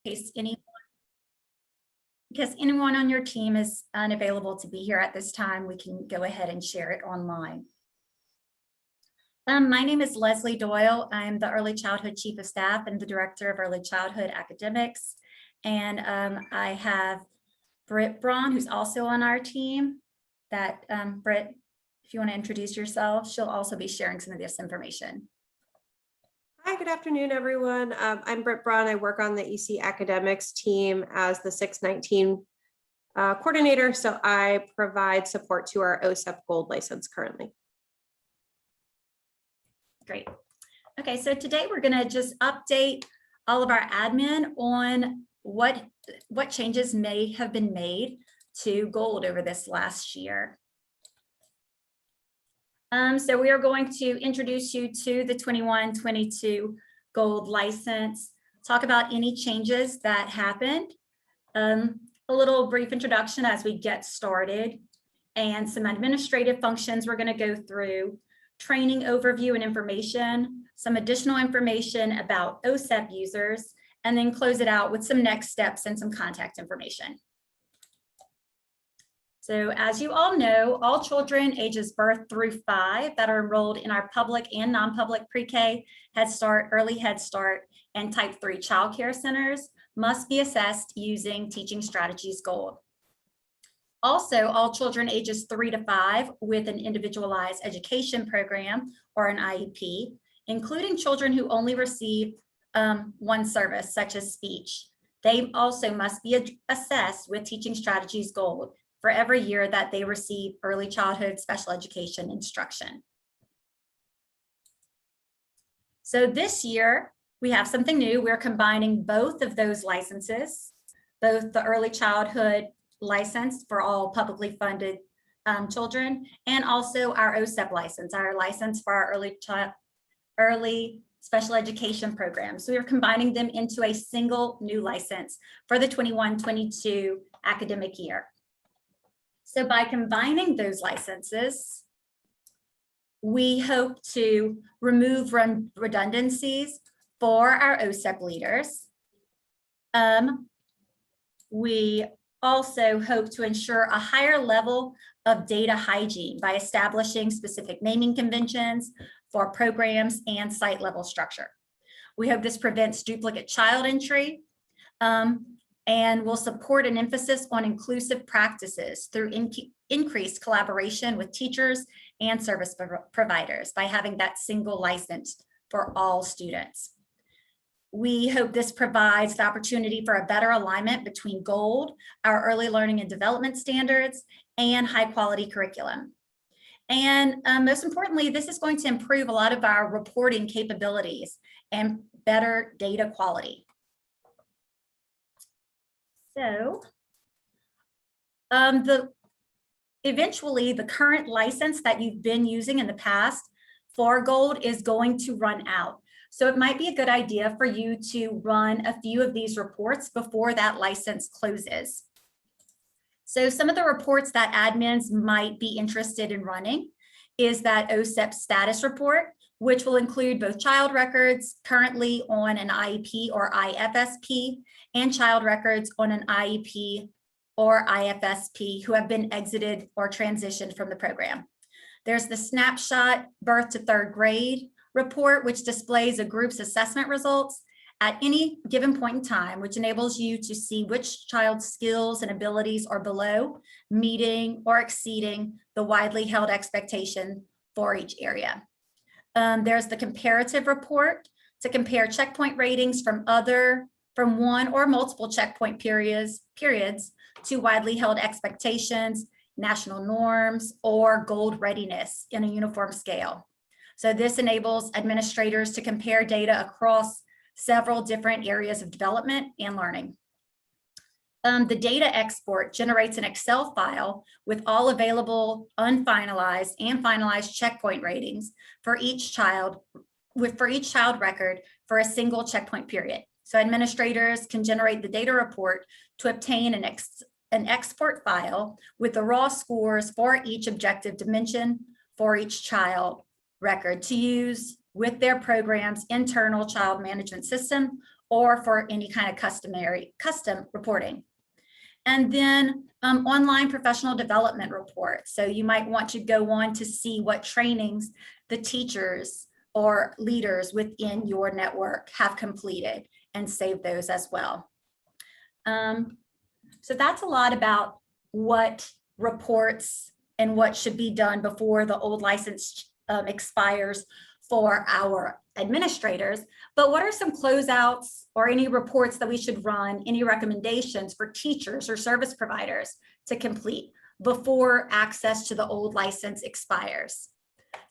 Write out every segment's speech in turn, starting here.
case anyone on your team is unavailable to be here at this time, we can go ahead and share it online. My name is Leslie Doyle. I'm the Early Childhood Chief of Staff and the Director of Early Childhood Academics. And I have Britt Braun, who's also on our team. Britt, if you want to introduce yourself, she'll also be sharing some of this information. Hi, good afternoon, everyone. I'm Britt Braun. I work on the EC Academics team as the 619 coordinator. So I provide support to our OSEP Gold license currently. Great. Okay, so today we're going to just update all of our admin on what changes may have been made to Gold over this last year. So we are going to introduce you to the 21-22 Gold license, talk about any changes that happened, a little brief introduction as we get started, and some administrative functions we're going to go through, training overview and information, some additional information about OSEP users, and then close it out with some next steps and some contact information. So as you all know, all children ages birth through 5 that are enrolled in our public and non-public pre-K, Head Start, Early Head Start, and Type 3 child care centers must be assessed using Teaching Strategies Gold. Also, all children ages 3 to 5 with an individualized education program or an IEP, including children who only receive one service, such as speech, they also must be assessed with Teaching Strategies Gold for every year that they receive early childhood special education instruction. So this year, we have something new. We're combining both of those licenses, both the early childhood license for all publicly funded children, and also our OSEP license, our license for our early special education program. So we are combining them into a single new license for the 21-22 academic year. So by combining those licenses, we hope to remove redundancies for our OSEP leaders. We also hope to ensure a higher level of data hygiene by establishing specific naming conventions for programs and site level structure. We hope this prevents duplicate child entry, and will support an emphasis on inclusive practices through increased collaboration with teachers and service providers by having that single license for all students. We hope this provides the opportunity for a better alignment between Gold, our early learning and development standards, and high quality curriculum. And most importantly, this is going to improve a lot of our reporting capabilities and better data quality. So eventually the current license that you've been using in the past for Gold is going to run out. So it might be a good idea for you to run a few of these reports before that license closes. So some of the reports that admins might be interested in running is that OSEP status report, which will include both child records currently on an IEP or IFSP and child records on an IEP or IFSP who have been exited or transitioned from the program. There's the snapshot birth to 3rd grade report, which displays a group's assessment results at any given point in time, which enables you to see which child's skills and abilities are below, meeting, or exceeding the widely held expectation for each area. There's the comparative report to compare checkpoint ratings from one or multiple checkpoint periods to widely held expectations, national norms, or Gold readiness in a uniform scale. So this enables administrators to compare data across several different areas of development and learning. The data export generates an Excel file with all available unfinalized and finalized checkpoint ratings for each child record for a single checkpoint period. So administrators can generate the data report to obtain an export file with the raw scores for each objective dimension for each child record to use with their program's internal child management system or for any kind of custom reporting. And then online professional development reports. So you might want to go on to see what trainings the teachers or leaders within your network have completed and save those as well. So that's a lot about what reports and what should be done before the old license expires for our administrators. But what are some closeouts or any reports that we should run, any recommendations for teachers or service providers to complete before access to the old license expires?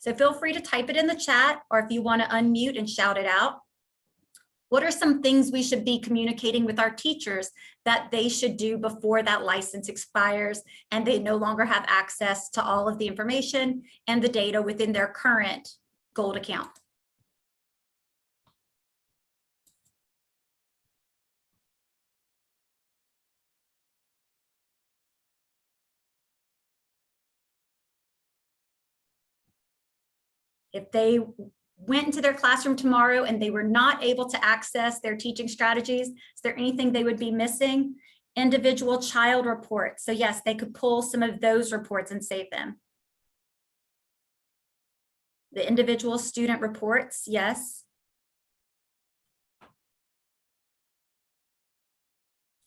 So feel free to type it in the chat, or if you want to unmute and shout it out. What are some things we should be communicating with our teachers that they should do before that license expires and they no longer have access to all of the information and the data within their current Gold account? If they went into their classroom tomorrow and they were not able to access their teaching strategies, is there anything they would be missing? Individual child reports. So yes, they could pull some of those reports and save them. The individual student reports, yes.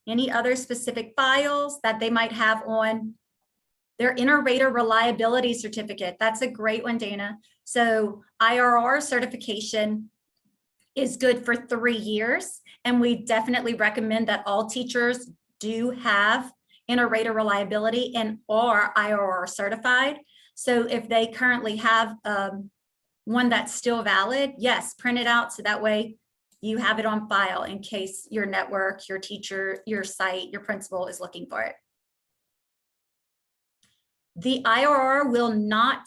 Any other specific files that they might have on their inter-rater reliability certificate? That's a great one, Dana. So IRR certification is good for 3 years, and we definitely recommend that all teachers do have inter-rater reliability and are IRR certified. So if they currently have one that's still valid, yes, print it out so that way you have it on file in case your network, your teacher, your site, your principal is looking for it. The IRR will not,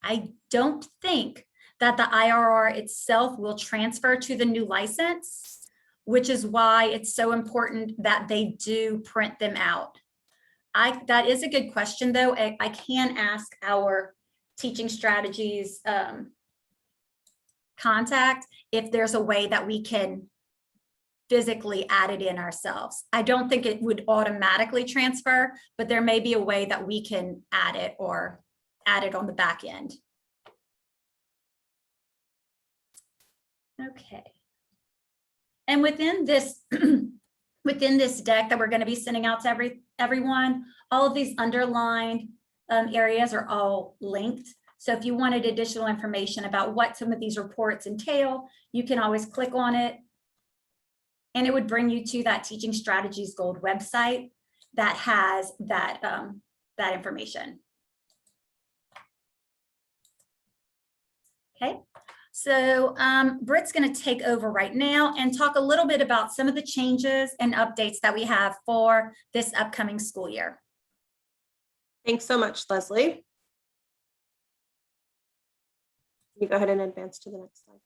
I don't think that the IRR itself will transfer to the new license, which is why it's so important that they do print them out. That is a good question, though. I can ask our teaching strategies contact if there's a way that we can physically add it in ourselves. I don't think it would automatically transfer, but there may be a way that we can add it or add it on the back end. Okay. And within this within this deck that we're going to be sending out to everyone, all of these underlined areas are all linked. So if you wanted additional information about what some of these reports entail, you can always click on it, and it would bring you to that Teaching Strategies Gold website that has that, that information. Okay, so Britt's going to take over right now and talk a little bit about some of the changes and updates that we have for this upcoming school year. Thanks so much, Leslie. You go ahead and advance to the next slide.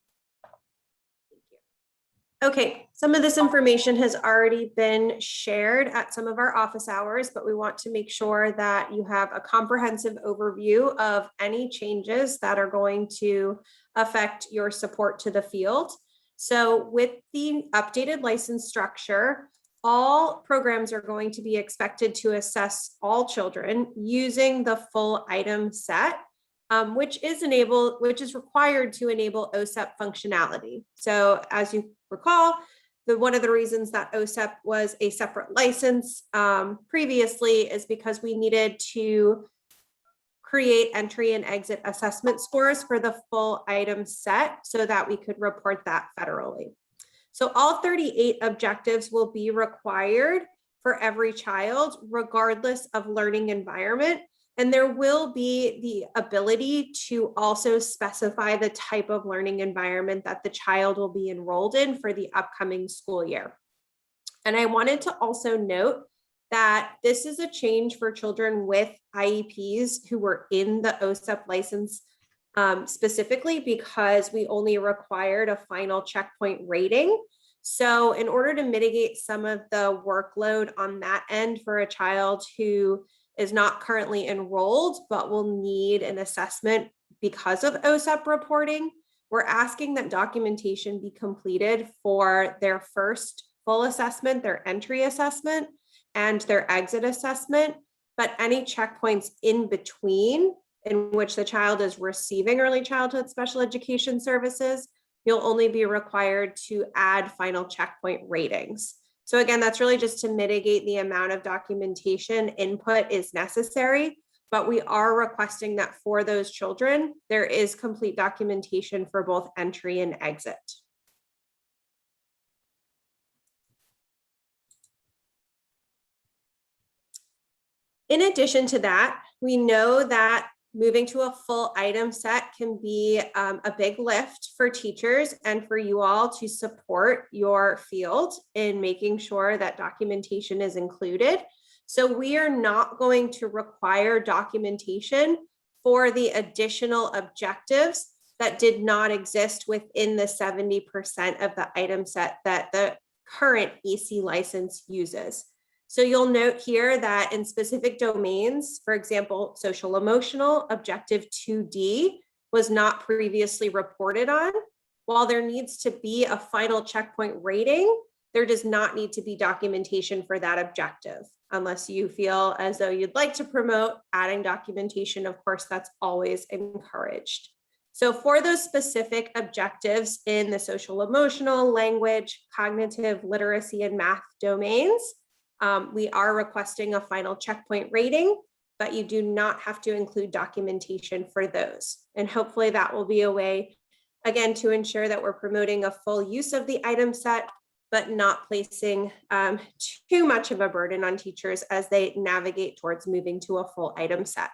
Thank you. Okay, some of this information has already been shared at some of our office hours, but we want to make sure that you have a comprehensive overview of any changes that are going to affect your support to the field. So with the updated license structure, all programs are going to be expected to assess all children using the full item set, which is required to enable OSEP functionality. So as you recall, one of the reasons that OSEP was a separate license previously is because we needed to create entry and exit assessment scores for the full item set so that we could report that federally. So all 38 objectives will be required for every child, regardless of learning environment. And there will be the ability to also specify the type of learning environment that the child will be enrolled in for the upcoming school year. And I wanted to also note that this is a change for children with IEPs who were in the OSEP license specifically because we only required a final checkpoint rating. So in order to mitigate some of the workload on that end for a child who is not currently enrolled, but will need an assessment because of OSEP reporting, we're asking that documentation be completed for their first full assessment, their entry assessment, and their exit assessment, but any checkpoints in between in which the child is receiving early childhood special education services, you'll only be required to add final checkpoint ratings. So again, that's really just to mitigate the amount of documentation input is necessary, but we are requesting that for those children, there is complete documentation for both entry and exit. In addition to that, we know that moving to a full item set can be a big lift for teachers and for you all to support your field in making sure that documentation is included. So we are not going to require documentation for the additional objectives that did not exist within the 70% of the item set that the current EC license uses. So you'll note here that in specific domains, for example, social emotional, objective 2D was not previously reported on. While there needs to be a final checkpoint rating, there does not need to be documentation for that objective. Unless you feel as though you'd like to promote adding documentation, of course, that's always encouraged. So for those specific objectives in the social emotional, language, cognitive, literacy, and math domains, we are requesting a final checkpoint rating, but you do not have to include documentation for those. And hopefully that will be a way, again, to ensure that we're promoting a full use of the item set, but not placing too much of a burden on teachers as they navigate towards moving to a full item set.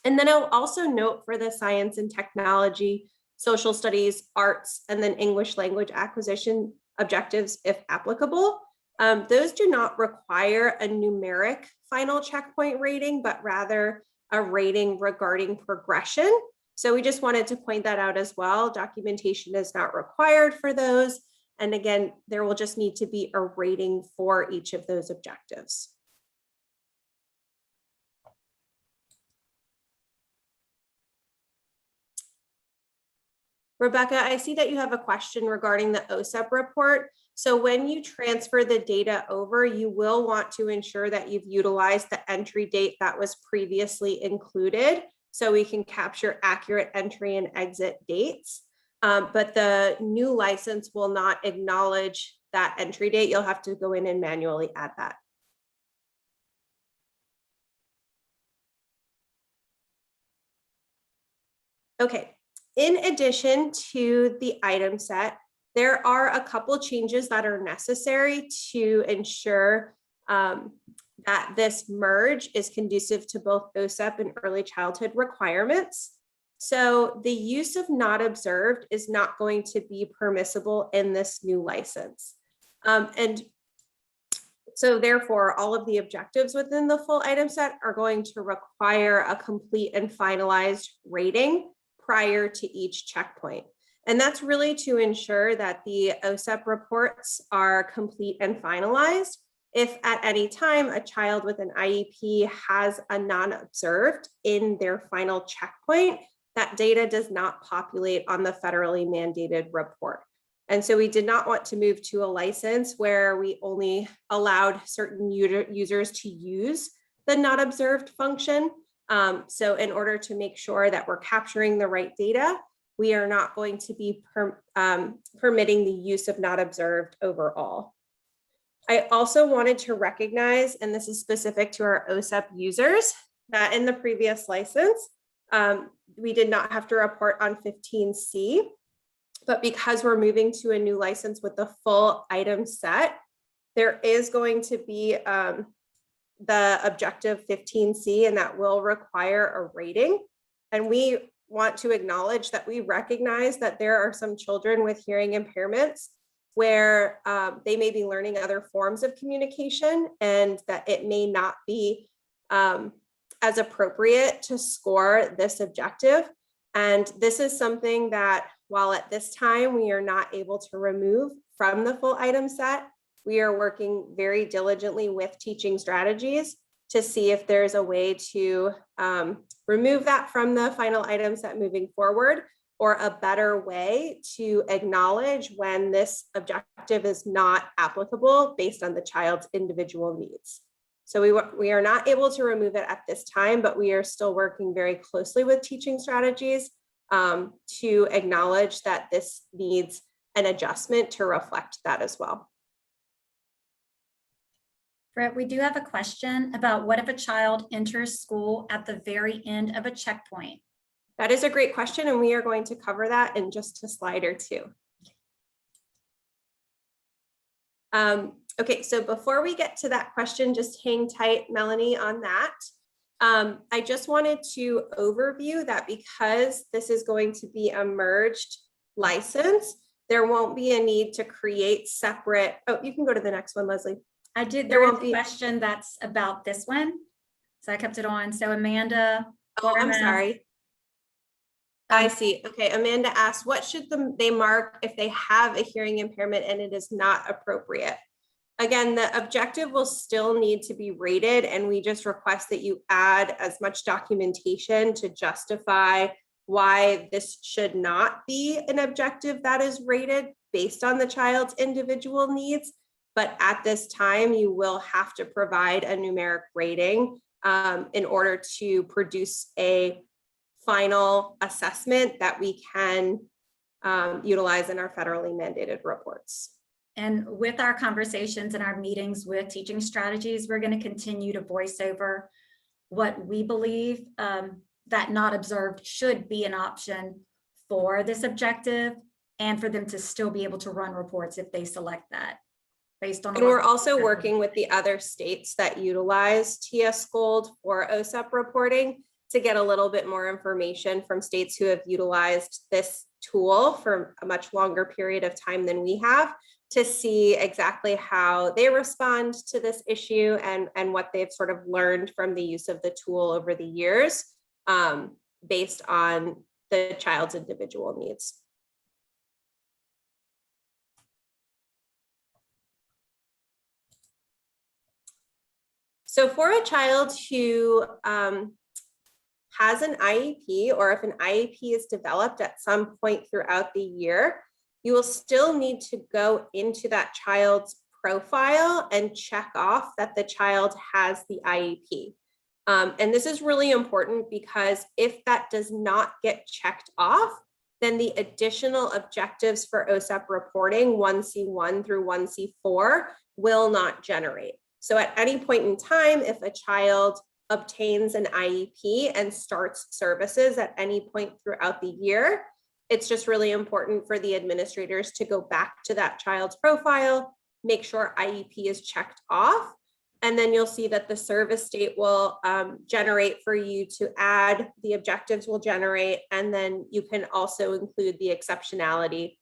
And then I'll also note for the science and technology, social studies, arts, and then English language acquisition objectives, if applicable, those do not require a numeric final checkpoint rating, but rather a rating regarding progression. So we just wanted to point that out as well. Documentation is not required for those. And again, there will just need to be a rating for each of those objectives. Rebecca, I see that you have a question regarding the OSEP report. So when you transfer the data over, you will want to ensure that you've utilized the entry date that was previously included so we can capture accurate entry and exit dates. But the new license will not acknowledge that entry date. You'll have to go in and manually add that. Okay. In addition to the item set, there are a couple changes that are necessary to ensure that this merge is conducive to both OSEP and early childhood requirements. So the use of not observed is not going to be permissible in this new license. And so therefore, all of the objectives within the full item set are going to require a complete and finalized rating prior to each checkpoint. And that's really to ensure that the OSEP reports are complete and finalized. If at any time a child with an IEP has a non-observed in their final checkpoint, that data does not populate on the federally mandated report. And so we did not want to move to a license where we only allowed certain users to use the not observed function. So in order to make sure that we're capturing the right data, we are not going to be permitting the use of not observed overall. I also wanted to recognize, and this is specific to our OSEP users, that in the previous license, we did not have to report on 15C, but because we're moving to a new license with the full item set, there is going to be the objective 15C, and that will require a rating. And we want to acknowledge that we recognize that there are some children with hearing impairments where they may be learning other forms of communication, and that it may not be as appropriate to score this objective. And this is something that, while at this time we are not able to remove from the full item set, we are working very diligently with teaching strategies to see if there's a way to remove that from the final item set moving forward, or a better way to acknowledge when this objective is not applicable based on the child's individual needs. So we are not able to remove it at this time, but we are still working very closely with teaching strategies to acknowledge that this needs an adjustment to reflect that as well. Brett, we do have a question about what if a child enters school at the very end of a checkpoint? That is a great question, and we are going to cover that in just a slide or two. Okay, so before we get to that question, just hang tight, Melanie, on that. I just wanted to overview that because this is going to be a merged license, there won't be a need to create separate. Oh, you can go to the next one, Leslie. I did. There was a question that's about this one, so I kept it on. So Amanda. Oh, I'm sorry. I see. Okay, Amanda asked, what should they mark if they have a hearing impairment and it is not appropriate? Again, the objective will still need to be rated, and we just request that you add as much documentation to justify why this should not be an objective that is rated based on the child's individual needs. But at this time, you will have to provide a numeric rating in order to produce a final assessment that we can utilize in our federally mandated reports. And with our conversations and our meetings with teaching strategies, we're going to continue to voice over what we believe that not observed should be an option for this objective, and for them to still be able to run reports if they select that based on. And we're also working with the other states that utilize TS Gold for OSEP reporting to get a little bit more information from states who have utilized this tool for a much longer period of time than we have, to see exactly how they respond to this issue and what they've sort of learned from the use of the tool over the years, based on the child's individual needs. So for a child who has an IEP, or if an IEP is developed at some point throughout the year, you will still need to go into that child's profile and check off that the child has the IEP. And this is really important because if that does not get checked off, then the additional objectives for OSEP reporting 1C1 through 1C4 will not generate. So at any point in time, if a child obtains an IEP and starts services at any point throughout the year, it's just really important for the administrators to go back to that child's profile, make sure IEP is checked off, and then you'll see that the service date will generate for you to add, the objectives will generate, and then you can also include the exceptionality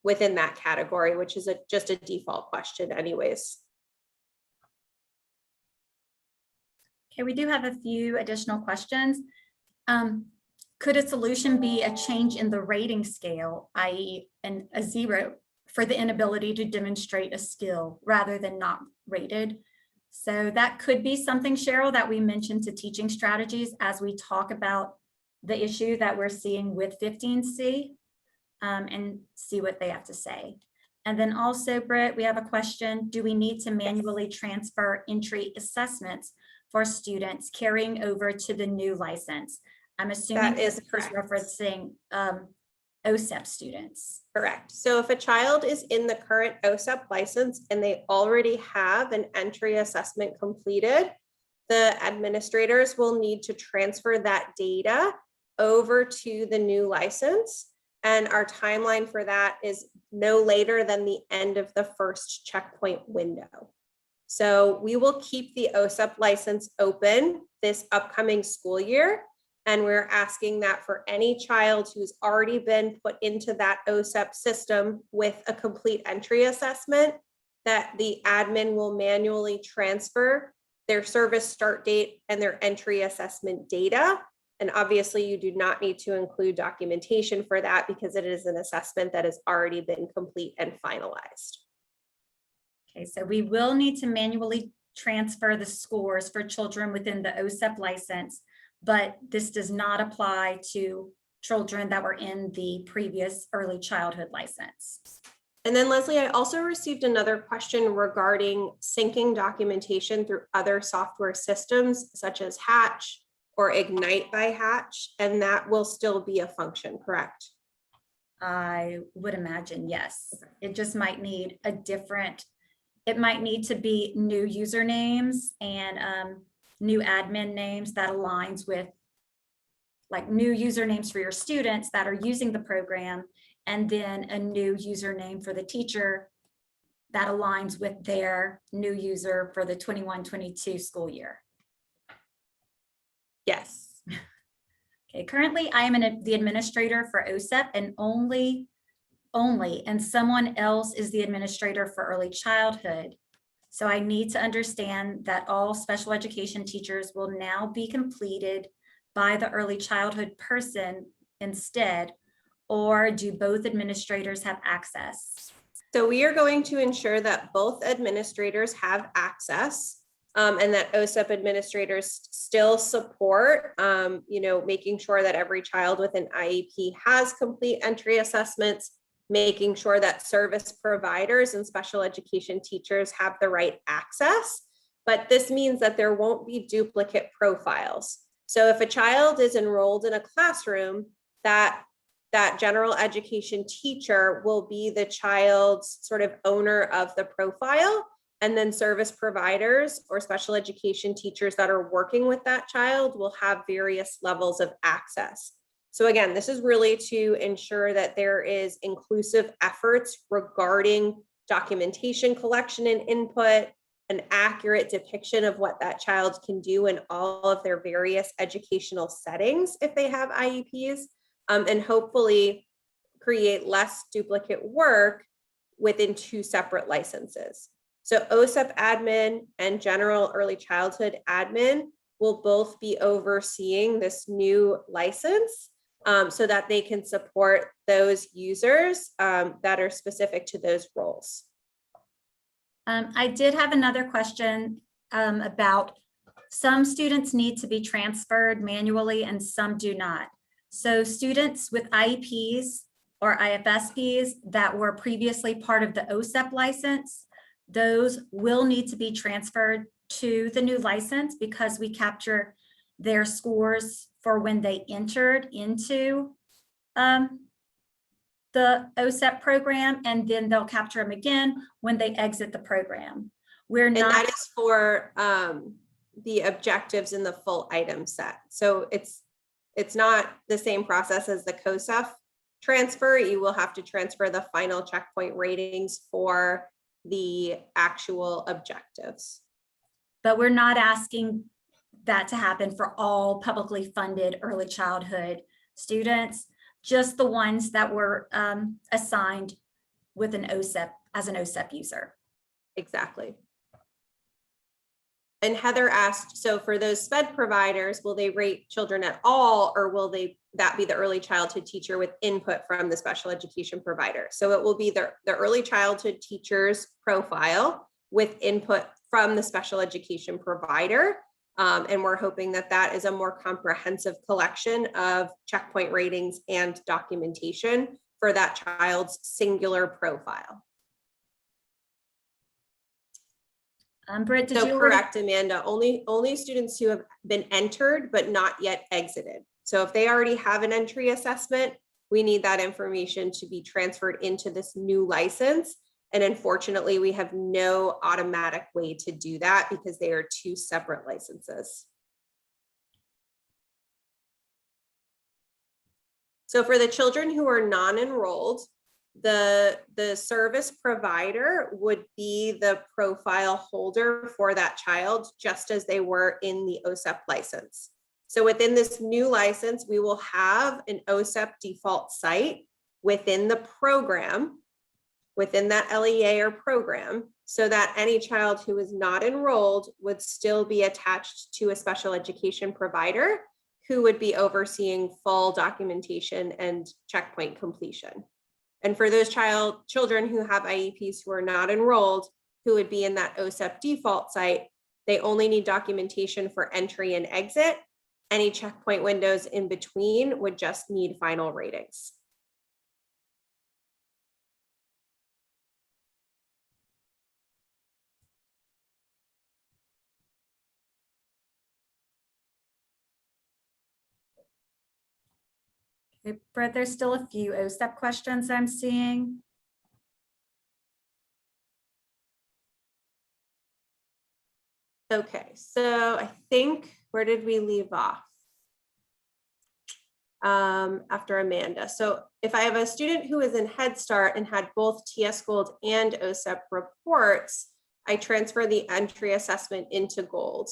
within that category, which is just a default question anyways. Okay, we do have a few additional questions. Could a solution be a change in the rating scale, i.e. a 0 for the inability to demonstrate a skill rather than not rated? So that could be something, Cheryl, that we mentioned to teaching strategies as we talk about the issue that we're seeing with 15C, and see what they have to say. And then also, Britt, we have a question. Do we need to manually transfer entry assessments for students carrying over to the new license? I'm assuming that is referencing OSEP students. Correct. So if a child is in the current OSEP license and they already have an entry assessment completed, the administrators will need to transfer that data over to the new license. And our timeline for that is no later than the end of the first checkpoint window. So we will keep the OSEP license open this upcoming school year. And we're asking that for any child who's already been put into that OSEP system with a complete entry assessment, that the admin will manually transfer their service start date and their entry assessment data. And obviously you do not need to include documentation for that because it is an assessment that has already been complete and finalized. Okay, so we will need to manually transfer the scores for children within the OSEP license, but this does not apply to children that were in the previous early childhood license. And then Leslie, I also received another question regarding syncing documentation through other software systems such as Hatch or Ignite by Hatch, and that will still be a function, correct? I would imagine, yes. It just might need a different, it might need to be new usernames and new admin names that aligns with, like, new usernames for your students that are using the program, and then a new username for the teacher that aligns with their new user for the 21-22 school year. Yes. Okay, currently I am the administrator for OSEP and only, and someone else is the administrator for early childhood. So I need to understand that all special education teachers will now be completed by the early childhood person instead, or do both administrators have access? So we are going to ensure that both administrators have access and that OSEP administrators still support, making sure that every child with an IEP has complete entry assessments, making sure that service providers and special education teachers have the right access. But this means that there won't be duplicate profiles. So if a child is enrolled in a classroom, that general education teacher will be the child's sort of owner of the profile, and then service providers or special education teachers that are working with that child will have various levels of access. So again, this is really to ensure that there is inclusive efforts regarding documentation collection and input, an accurate depiction of what that child can do in all of their various educational settings if they have IEPs, and hopefully create less duplicate work within two separate licenses. So OSEP admin and general early childhood admin will both be overseeing this new license so that they can support those users that are specific to those roles. I did have another question about some students need to be transferred manually and some do not. So students with IEPs or IFSPs that were previously part of the OSEP license, those will need to be transferred to the new license because we capture their scores for when they entered into the OSEP program, and then they'll capture them again when they exit the program. And that is for the objectives in the full item set. So it's not the same process as the COSEP transfer. You will have to transfer the final checkpoint ratings for the actual objectives. But we're not asking that to happen for all publicly funded early childhood students, just the ones that were assigned with an OSEP as an OSEP user. Exactly. And Heather asked, so for those SPED providers, will they rate children at all, or will that be the early childhood teacher with input from the special education provider? So it will be the early childhood teacher's profile with input from the special education provider. And we're hoping that that is a more comprehensive collection of checkpoint ratings and documentation for that child's singular profile. Britt, did you correct, Amanda, only students who have been entered but not yet exited. So if they already have an entry assessment, we need that information to be transferred into this new license. And unfortunately, we have no automatic way to do that because they are two separate licenses. So for the children who are non-enrolled, the service provider would be the profile holder for that child, just as they were in the OSEP license. So within this new license, we will have an OSEP default site within the program, within that LEA or program, so that any child who is not enrolled would still be attached to a special education provider who would be overseeing full documentation and checkpoint completion. And for those children who have IEPs who are not enrolled, who would be in that OSEP default site, they only need documentation for entry and exit, Any checkpoint windows in between would just need final ratings. Okay, Brett, there's still a few OSEP questions I'm seeing. Okay, so I think, where did we leave off? After Amanda. So if I have a student who is in Head Start and had both TS Gold and OSEP reports, I transfer the entry assessment into Gold.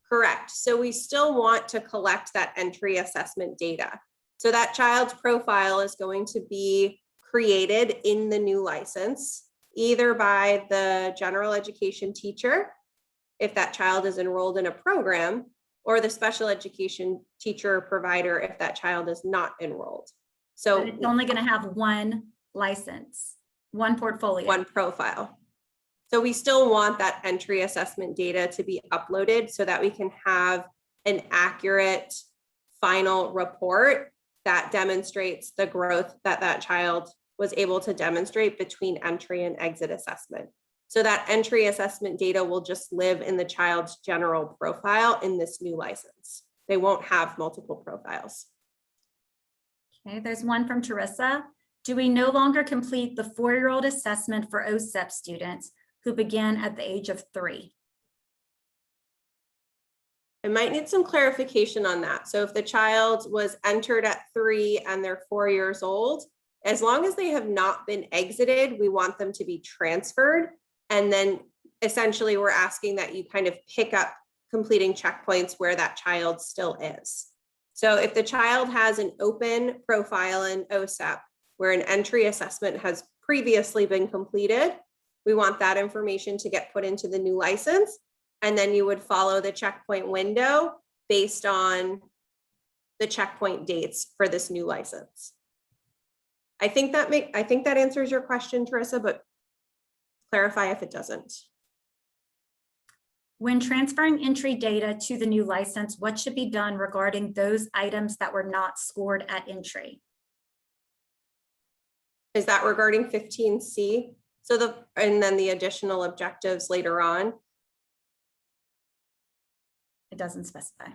Correct. So we still want to collect that entry assessment data. So that child's profile is going to be created in the new license, either by the general education teacher, if that child is enrolled in a program, or the special education teacher or provider if that child is not enrolled. So But it's only going to have one license, one portfolio. One profile. So we still want that entry assessment data to be uploaded so that we can have an accurate final report that demonstrates the growth that that child was able to demonstrate between entry and exit assessment. So that entry assessment data will just live in the child's general profile in this new license. They won't have multiple profiles. Okay, there's one from Teresa. Do we no longer complete the 4-year-old assessment for OSEP students who began at the age of 3? I might need some clarification on that. So if the child was entered at 3 and they're 4 years old, as long as they have not been exited, we want them to be transferred. And then essentially we're asking that you kind of pick up completing checkpoints where that child still is. So if the child has an open profile in OSEP where an entry assessment has previously been completed, we want that information to get put into the new license. And then you would follow the checkpoint window based on the checkpoint dates for this new license. I think that answers your question, Teresa, but clarify if it doesn't. When transferring entry data to the new license, what should be done regarding those items that were not scored at entry? Is that regarding 15C? So and then the additional objectives later on? It doesn't specify.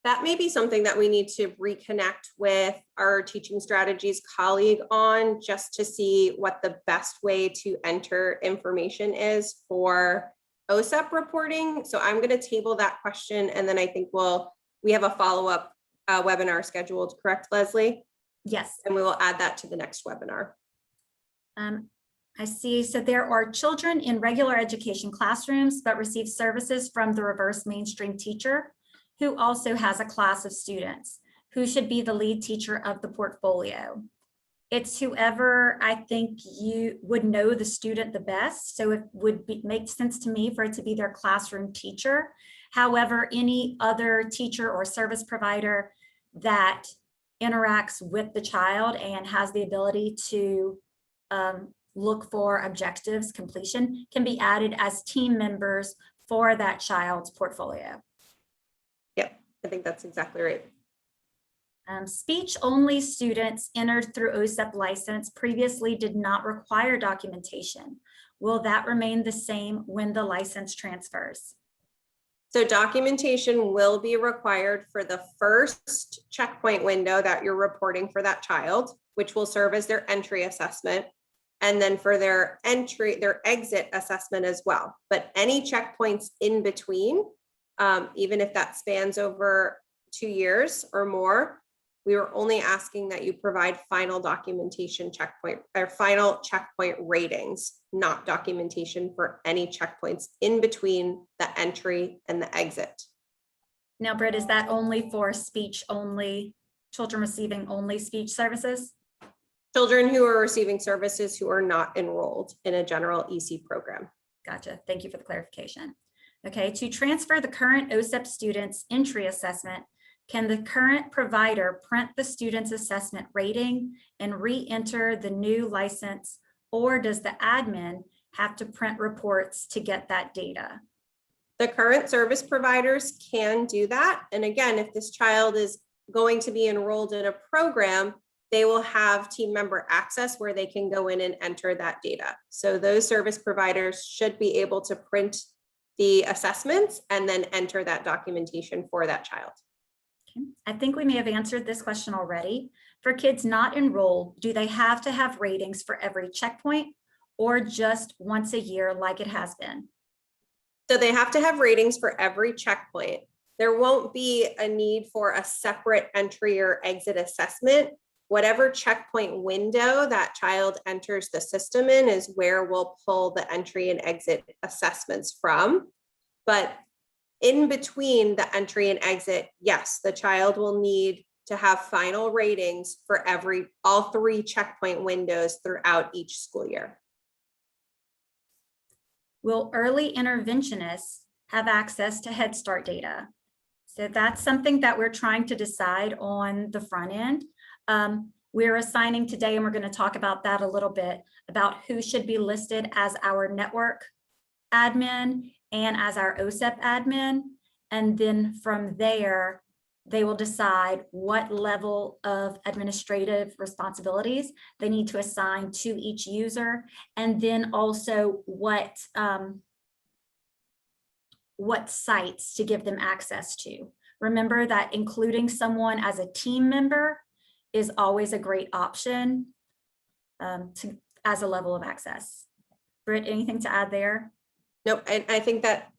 That may be something that we need to reconnect with our teaching strategies colleague on, just to see what the best way to enter information is for OSEP reporting. So I'm going to table that question, and then I think we have a follow-up webinar scheduled, correct, Leslie? Yes. And we will add that to the next webinar. I see. So there are children in regular education classrooms but receive services from the reverse mainstream teacher who also has a class of students. Who should be the lead teacher of the portfolio? It's whoever I think you would know the student the best. So it would make sense to me for it to be their classroom teacher. However, any other teacher or service provider that interacts with the child and has the ability to look for objectives completion can be added as team members for that child's portfolio. Yep, I think that's exactly right. Speech-only students entered through OSEP license previously did not require documentation. Will that remain the same when the license transfers? So documentation will be required for the first checkpoint window that you're reporting for that child, which will serve as their entry assessment, and then for their exit assessment as well. But any checkpoints in between, even if that spans over 2 years or more, we were only asking that you provide final documentation checkpoint or final checkpoint ratings, not documentation for any checkpoints in between the entry and the exit. Now, Britt, is that only for speech only, children receiving only speech services? Children who are receiving services who are not enrolled in a general EC program. Gotcha. Thank you for the clarification. Okay, to transfer the current OSEP student's entry assessment, can the current provider print the student's assessment rating and re-enter the new license, or does the admin have to print reports to get that data? The current service providers can do that. And again, if this child is going to be enrolled in a program, they will have team member access where they can go in and enter that data. So those service providers should be able to print the assessments and then enter that documentation for that child. Okay. I think we may have answered this question already. For kids not enrolled, do they have to have ratings for every checkpoint or just once a year like it has been? So they have to have ratings for every checkpoint. There won't be a need for a separate entry or exit assessment. Whatever checkpoint window that child enters the system in is where we'll pull the entry and exit assessments from. But in between the entry and exit, yes, the child will need to have final ratings for all 3 checkpoint windows throughout each school year. Will early interventionists have access to Head Start data? So that's something that we're trying to decide on the front end. We're assigning today, and we're going to talk about that a little bit, about who should be listed as our network admin and as our OSEP admin. And then from there, they will decide what level of administrative responsibilities they need to assign to each user, and then also what sites to give them access to. Remember that including someone as a team member is always a great option as a level of access. Britt, anything to add there? Nope, I think that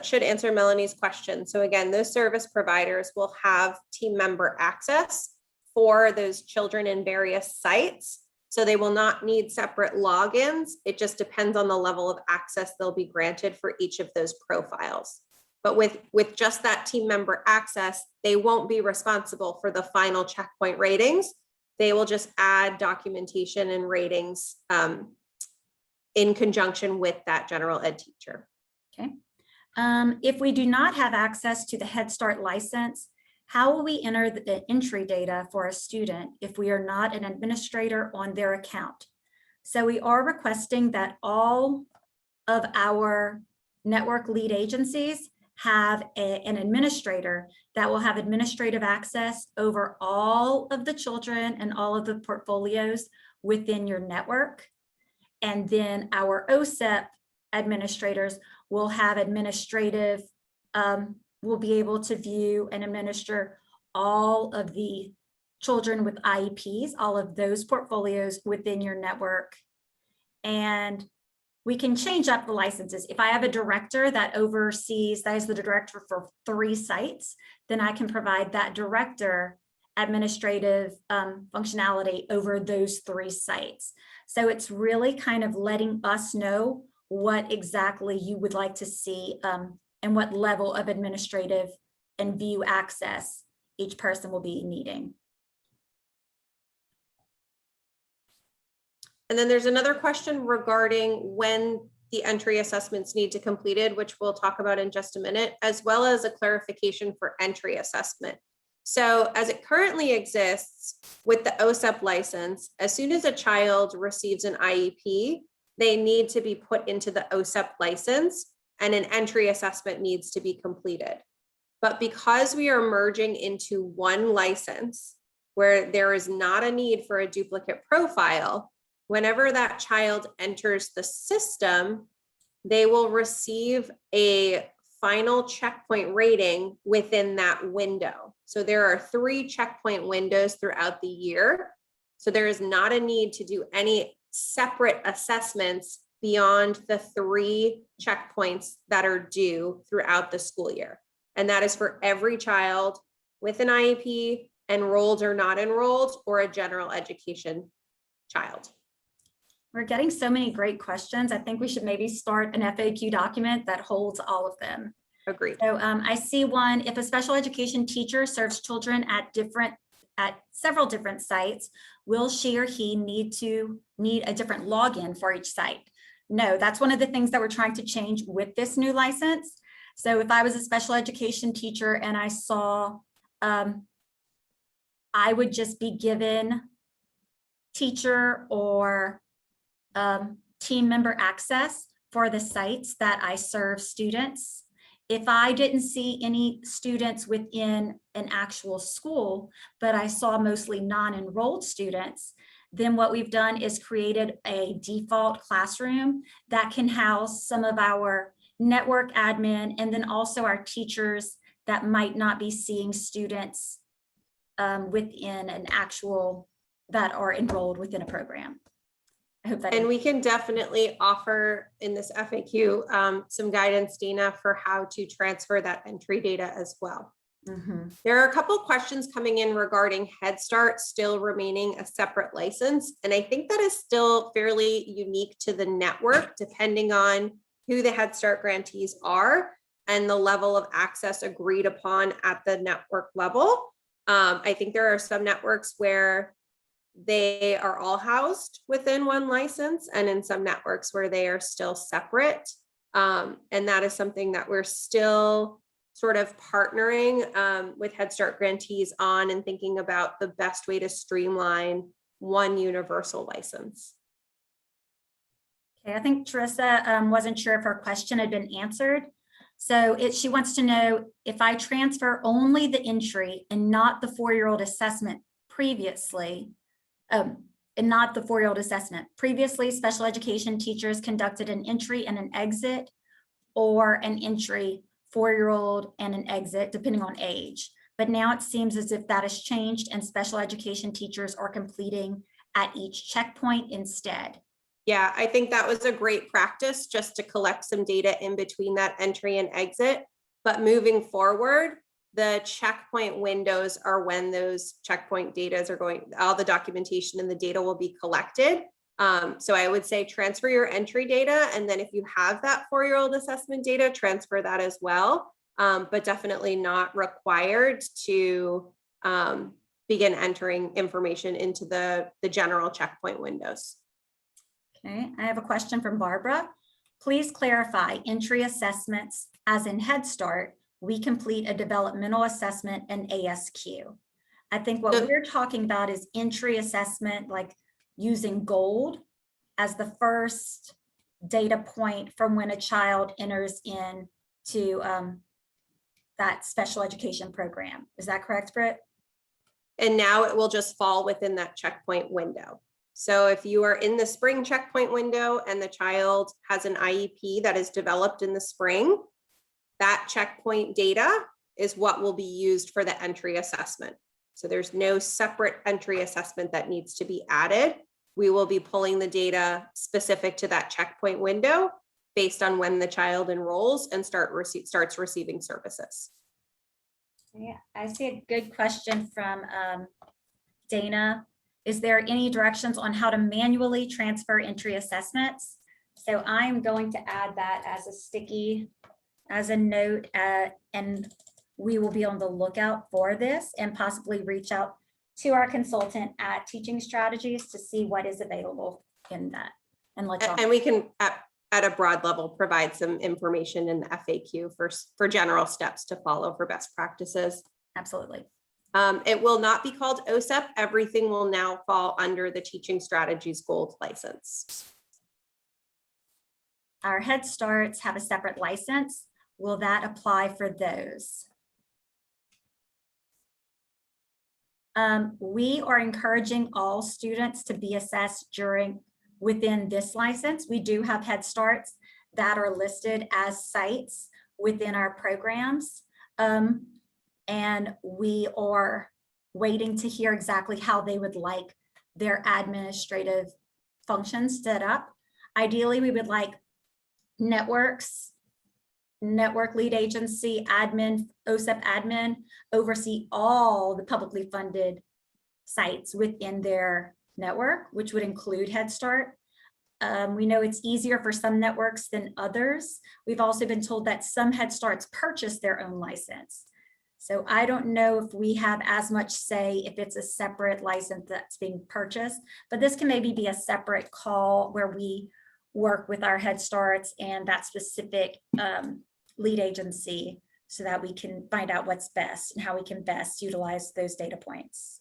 should answer Melanie's question. So again, those service providers will have team member access for those children in various sites. So they will not need separate logins. It just depends on the level of access they'll be granted for each of those profiles. But with just that team member access, they won't be responsible for the final checkpoint ratings. They will just add documentation and ratings in conjunction with that general ed teacher. Okay. If we do not have access to the Head Start license, how will we enter the entry data for a student if we are not an administrator on their account? So we are requesting that all of our network lead agencies have an administrator that will have administrative access over all of the children and all of the portfolios within your network. And then our OSEP administrators will have will be able to view and administer all of the children with IEPs, all of those portfolios within your network. And we can change up the licenses. If I have a director that oversees, that is the director for 3 sites, then I can provide that director administrative functionality over those 3 sites. So it's really kind of letting us know what exactly you would like to see and what level of administrative and view access each person will be needing. And then there's another question regarding when the entry assessments need to be completed, which we'll talk about in just a minute, as well as a clarification for entry assessment. So as it currently exists with the OSEP license, as soon as a child receives an IEP, they need to be put into the OSEP license and an entry assessment needs to be completed. But because we are merging into one license where there is not a need for a duplicate profile, whenever that child enters the system, they will receive a final checkpoint rating within that window. So there are 3 checkpoint windows throughout the year. So there is not a need to do any separate assessments beyond the 3 checkpoints that are due throughout the school year. And that is for every child with an IEP, enrolled or not enrolled, or a general education child. We're getting so many great questions. I think we should maybe start an FAQ document that holds all of them. Agreed. So I see one: if a special education teacher serves children at several different sites, will she or he need a different login for each site? No, that's one of the things that we're trying to change with this new license. So if I was a special education teacher and I saw, I would just be given teacher or team member access for the sites that I serve students. If I didn't see any students within an actual school, but I saw mostly non-enrolled students, then what we've done is created a default classroom that can house some of our network admin and then also our teachers that might not be seeing students within an actual, that are enrolled within a program. I hope that. And we can definitely offer in this FAQ some guidance, Dana, for how to transfer that entry data as well. Mm-hmm. There are a couple of questions coming in regarding Head Start still remaining a separate license. And I think that is still fairly unique to the network, depending on who the Head Start grantees are and the level of access agreed upon at the network level. I think there are some networks where they are all housed within one license, and in some networks where they are still separate. And that is something that we're still sort of partnering with Head Start grantees on and thinking about the best way to streamline one universal license. Okay, I think Teresa wasn't sure if her question had been answered. So she wants to know if I transfer only the entry and not the 4-year-old assessment previously, and not the 4-year-old assessment. Previously, special education teachers conducted an entry and an exit, or an entry, 4-year-old and an exit, depending on age. But now it seems as if that has changed and special education teachers are completing at each checkpoint instead. Yeah, I think that was a great practice just to collect some data in between that entry and exit. But moving forward, the checkpoint windows are when those checkpoint data are going, all the documentation and the data will be collected. So I would say transfer your entry data. And then if you have that 4-year-old assessment data, transfer that as well. But definitely not required to begin entering information into the general checkpoint windows. Okay, I have a question from Barbara. Please clarify entry assessments as in Head Start. We complete a developmental assessment and ASQ. I think what we're talking about is entry assessment, like using GOLD as the first data point from when a child enters into that special education program. Is that correct, Britt? And now it will just fall within that checkpoint window. So if you are in the spring checkpoint window and the child has an IEP that is developed in the spring, that checkpoint data is what will be used for the entry assessment. So there's no separate entry assessment that needs to be added. We will be pulling the data specific to that checkpoint window based on when the child enrolls and starts receiving services. Yeah, I see a good question from Dana. Is there any directions on how to manually transfer entry assessments? So I'm going to add that as a sticky, as a note, and we will be on the lookout for this and possibly reach out to our consultant at Teaching Strategies to see what is available in that. And we can, at a broad level, provide some information in the FAQ for general steps to follow for best practices. Absolutely. It will not be called OSEP. Everything will now fall under the Teaching Strategies Gold license. Our Head Starts have a separate license. Will that apply for those? We are encouraging all students to be assessed within this license. We do have Head Starts that are listed as sites within our programs. And we are waiting to hear exactly how they would like their administrative functions set up. Ideally, we would like networks, network lead agency, admin, OSEP admin, oversee all the publicly funded sites within their network, which would include Head Start. We know it's easier for some networks than others. We've also been told that some Head Starts purchase their own license. So I don't know if we have as much say if it's a separate license that's being purchased, but this can maybe be a separate call where we work with our Head Starts and that specific lead agency so that we can find out what's best and how we can best utilize those data points.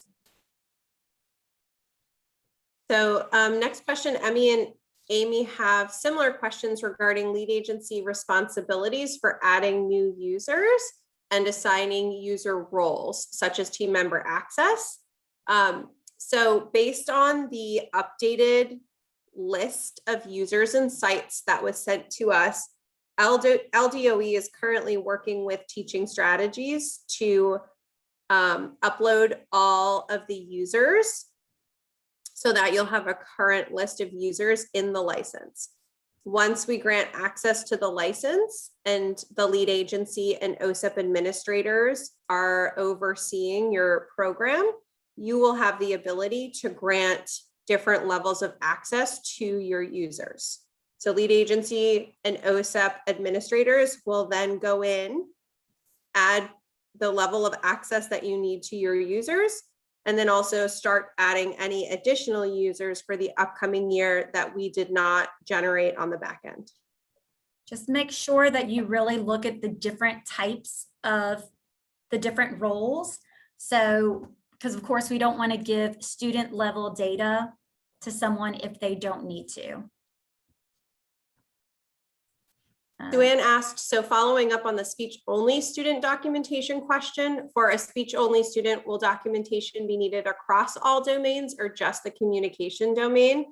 So next question, Emmy, Amy have similar questions regarding lead agency responsibilities for adding new users and assigning user roles, such as team member access. So based on the updated list of users and sites that was sent to us, LDOE is currently working with teaching strategies to upload all of the users so that you'll have a current list of users in the license. Once we grant access to the license and the lead agency and OSEP administrators are overseeing your program, you will have the ability to grant different levels of access to your users. So lead agency and OSEP administrators will then go in, add the level of access that you need to your users, and then also start adding any additional users for the upcoming year that we did not generate on the back end. Just make sure that you really look at the different types of the different roles. So, because of course we don't want to give student level data to someone if they don't need to. Duane asked, so following up on the speech only student documentation question, for a speech only student, will documentation be needed across all domains or just the communication domain?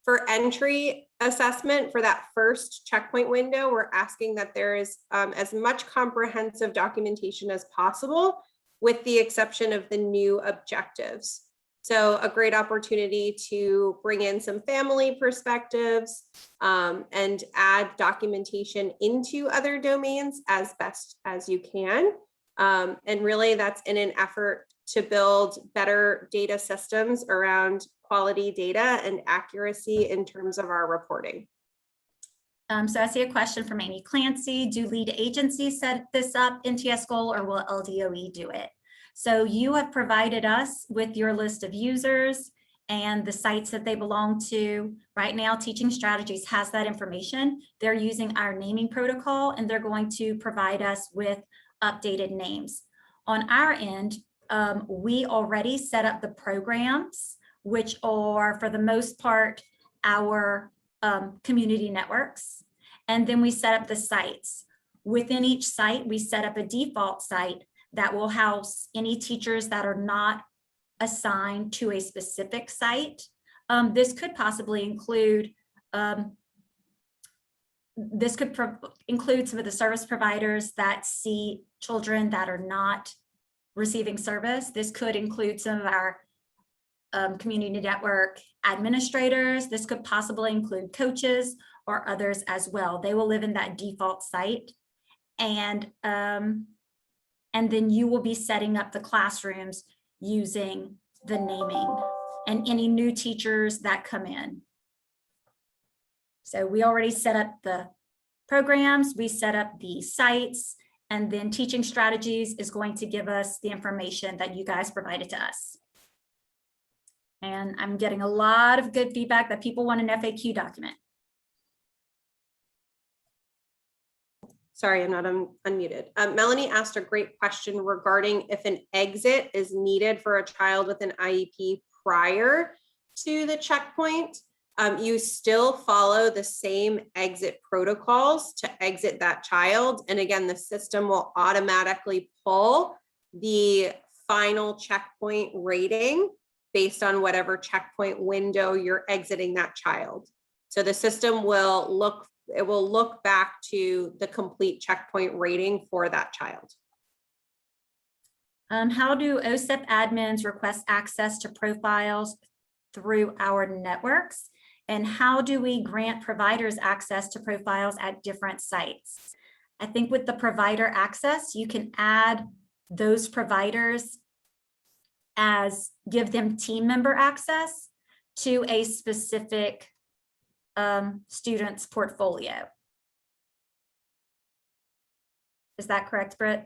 For entry assessment for that first checkpoint window, we're asking that there is as much comprehensive documentation as possible, with the exception of the new objectives. So a great opportunity to bring in some family perspectives and add documentation into other domains as best as you can. And really that's in an effort to build better data systems around quality data and accuracy in terms of our reporting. So I see a question from Amy Clancy. Do lead agencies set this up in TS Goal or will LDOE do it? So you have provided us with your list of users and the sites that they belong to. Right now, Teaching Strategies has that information. They're using our naming protocol and they're going to provide us with updated names. On our end, we already set up the programs, which are for the most part, our community networks. And then we set up the sites. Within each site, we set up a default site that will house any teachers that are not assigned to a specific site. This could possibly include, include some of the service providers that see children that are not receiving service. This could include some of our community network administrators. This could possibly include coaches or others as well. They will live in that default site. And then you will be setting up the classrooms using the naming and any new teachers that come in. So we already set up the programs, we set up the sites, and then Teaching Strategies is going to give us the information that you guys provided to us. And I'm getting a lot of good feedback that people want an FAQ document. Sorry, I'm not unmuted. Melanie asked a great question regarding if an exit is needed for a child with an IEP prior to the checkpoint. You still follow the same exit protocols to exit that child. And again, the system will automatically pull the final checkpoint rating based on whatever checkpoint window you're exiting that child. So the system will look back to the complete checkpoint rating for that child. How do OSEP admins request access to profiles through our networks? And how do we grant providers access to profiles at different sites? I think with the provider access, you can add those providers as give them team member access to a specific student's portfolio. Is that correct, Britt?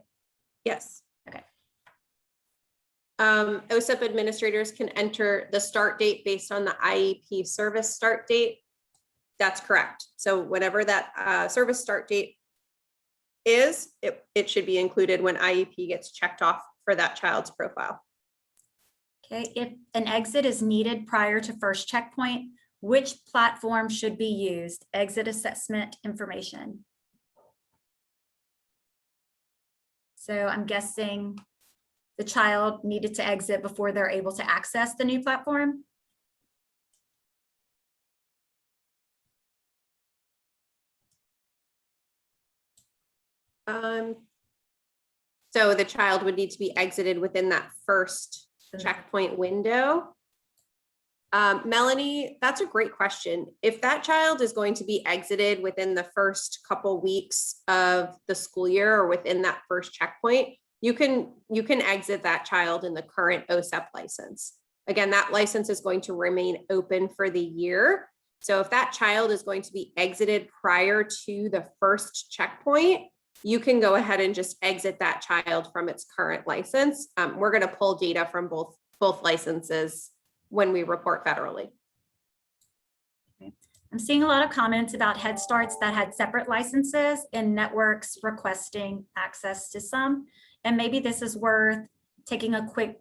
Yes. Okay. OSEP administrators can enter the start date based on the IEP service start date. That's correct. So whatever that service start date is, it should be included when IEP gets checked off for that child's profile. Okay, if an exit is needed prior to first checkpoint, Which platform should be used? Exit assessment information. So I'm guessing the child needed to exit before they're able to access the new platform. So the child would need to be exited within that first checkpoint window. Melanie, that's a great question. If that child is going to be exited within the first couple weeks of the school year or within that first checkpoint, you can exit that child in the current OSEP license. Again, that license is going to remain open for the year. So if that child is going to be exited prior to the first checkpoint, you can go ahead and just exit that child from its current license. We're going to pull data from both licenses when we report federally. I'm seeing a lot of comments about Head Starts that had separate licenses and networks requesting access to some. And maybe this is worth taking a quick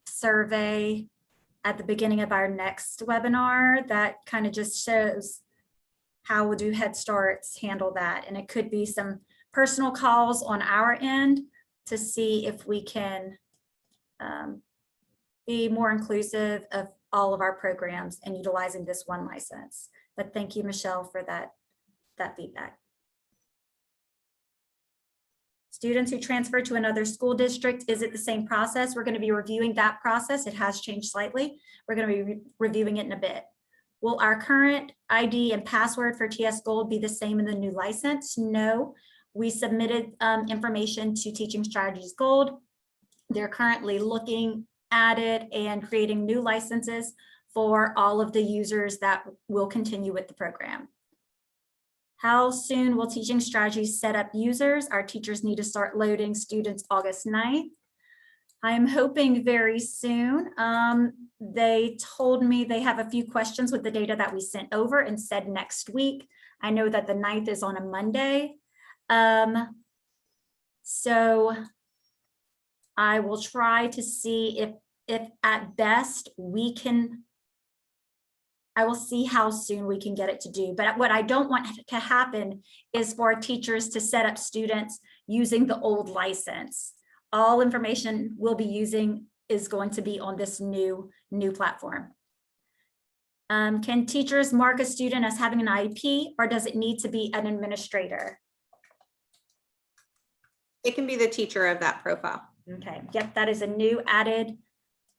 survey at the beginning of our next webinar that kind of just shows how do Head Starts handle that. And it could be some personal calls on our end to see if we can be more inclusive of all of our programs and utilizing this one license. But thank you, Michelle, for that feedback. Students who transfer to another school district, is it the same process? We're going to be reviewing that process. It has changed slightly. We're going to be reviewing it in a bit. Will our current ID and password for TS Gold be the same in the new license? No. We submitted information to Teaching Strategies Gold. They're currently looking at it and creating new licenses for all of the users that will continue with the program. How soon will Teaching Strategies set up users? Our teachers need to start loading students August 9th. I'm hoping very soon. They told me they have a few questions with the data that we sent over and said next week. I know that the 9th is on a Monday. So I will try to see if at best we can, I will see how soon we can get it to do. But what I don't want to happen is for teachers to set up students using the old license. All information we'll be using is going to be on this new platform. Can teachers mark a student as having an IEP, or does it need to be an administrator? It can be the teacher of that profile. Okay, yep, that is a new added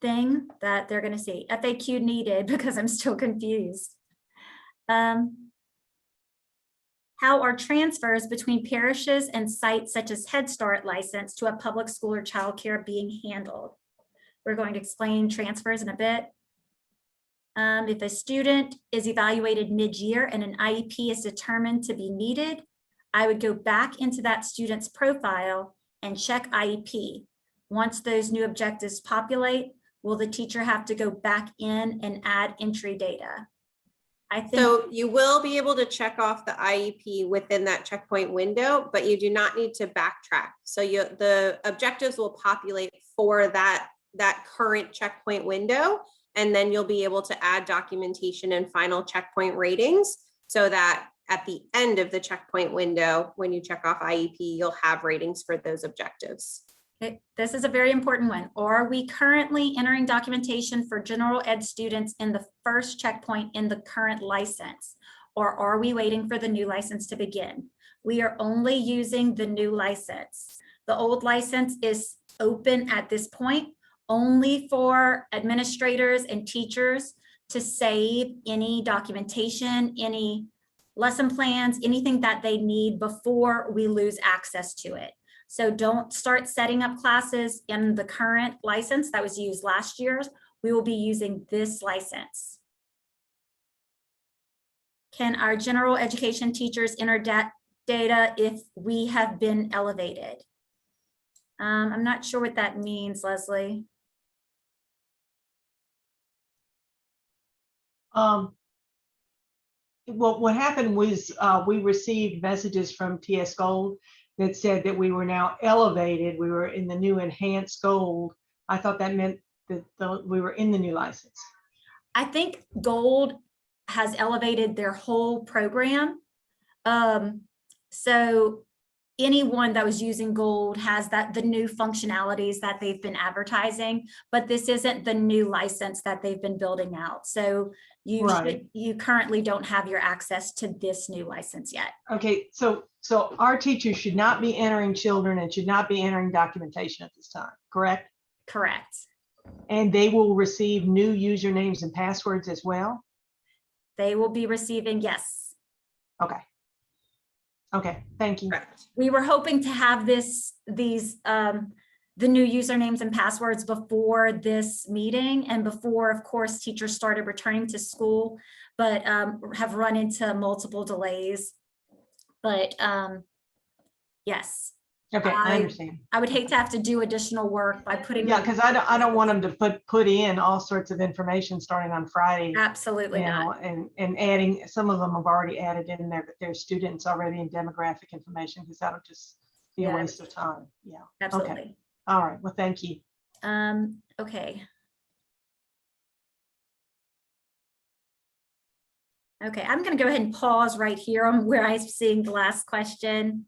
thing that they're going to see. FAQ needed because I'm still confused. How are transfers between parishes and sites such as Head Start license to a public school or childcare being handled? We're going to explain transfers in a bit. If a student is evaluated mid-year and an IEP is determined to be needed, I would go back into that student's profile and check IEP. Once those new objectives populate, will the teacher have to go back in and add entry data? I think so. You will be able to check off the IEP within that checkpoint window, but you do not need to backtrack. So the objectives will populate for that current checkpoint window, and then you'll be able to add documentation and final checkpoint ratings so that at the end of the checkpoint window, when you check off IEP, you'll have ratings for those objectives. This is a very important one. Are we currently entering documentation for general ed students in the first checkpoint in the current license, or are we waiting for the new license to begin? We are only using the new license. The old license is open at this point only for administrators and teachers to save any documentation, any lesson plans, anything that they need before we lose access to it. So don't start setting up classes in the current license that was used last year. We will be using this license. Can our general education teachers enter data if we have been elevated? I'm not sure what that means, Leslie. Well, what happened was we received messages from TS Gold that said that we were now elevated. We were in the new enhanced gold. I thought that meant that we were in the new license. I think Gold has elevated their whole program. So anyone that was using Gold has the new functionalities that they've been advertising, but this isn't the new license that they've been building out. So Right. you currently don't have your access to this new license yet. Okay, so our teachers should not be entering children and should not be entering documentation at this time, correct? Correct. And they will receive new usernames and passwords as well? They will be receiving, yes. Okay. Okay, thank you. Correct. We were hoping to have the new usernames and passwords before this meeting and before, of course, teachers started returning to school, but have run into multiple delays. But yes. Okay, I understand. I would hate to have to do additional work by putting. Yeah, because I don't want them to put in all sorts of information starting on Friday. Absolutely not. And adding, some of them have already added in their students already in demographic information, because that'll just be a waste of time. Yeah. Absolutely. Okay. All right. Well, thank you. Okay. Okay, I'm going to go ahead and pause right here on where I'm seeing the last question.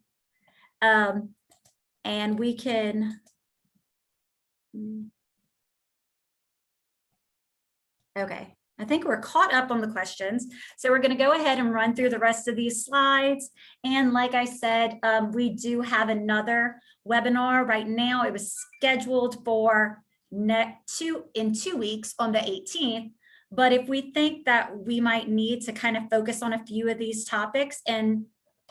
And we can. Okay, I think we're caught up on the questions. So we're going to go ahead and run through the rest of these slides. And like I said, we do have another webinar right now. It was scheduled for in 2 weeks on the 18th. But if we think that we might need to kind of focus on a few of these topics and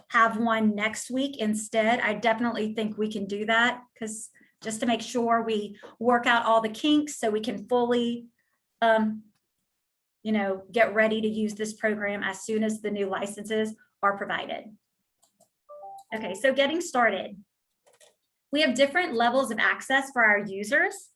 have one next week instead, I definitely think we can do that, because just to make sure we work out all the kinks so we can fully, get ready to use this program as soon as the new licenses are provided. Okay, so getting started. We have different levels of access for our users.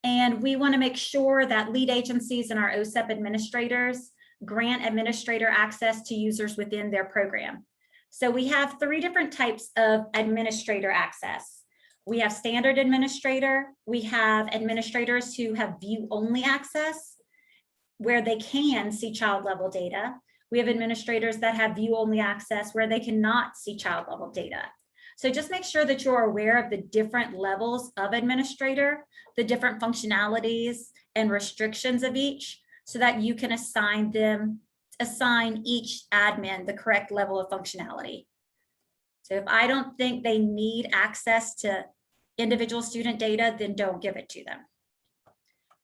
And we want to make sure that lead agencies and our OSEP administrators grant administrator access to users within their program. So we have 3 different types of administrator access. We have standard administrator. We have administrators who have view-only access, where they can see child level data. We have administrators that have view-only access where they cannot see child level data. So just make sure that you're aware of the different levels of administrator, the different functionalities and restrictions of each, so that you can assign each admin the correct level of functionality. So if I don't think they need access to individual student data, then don't give it to them.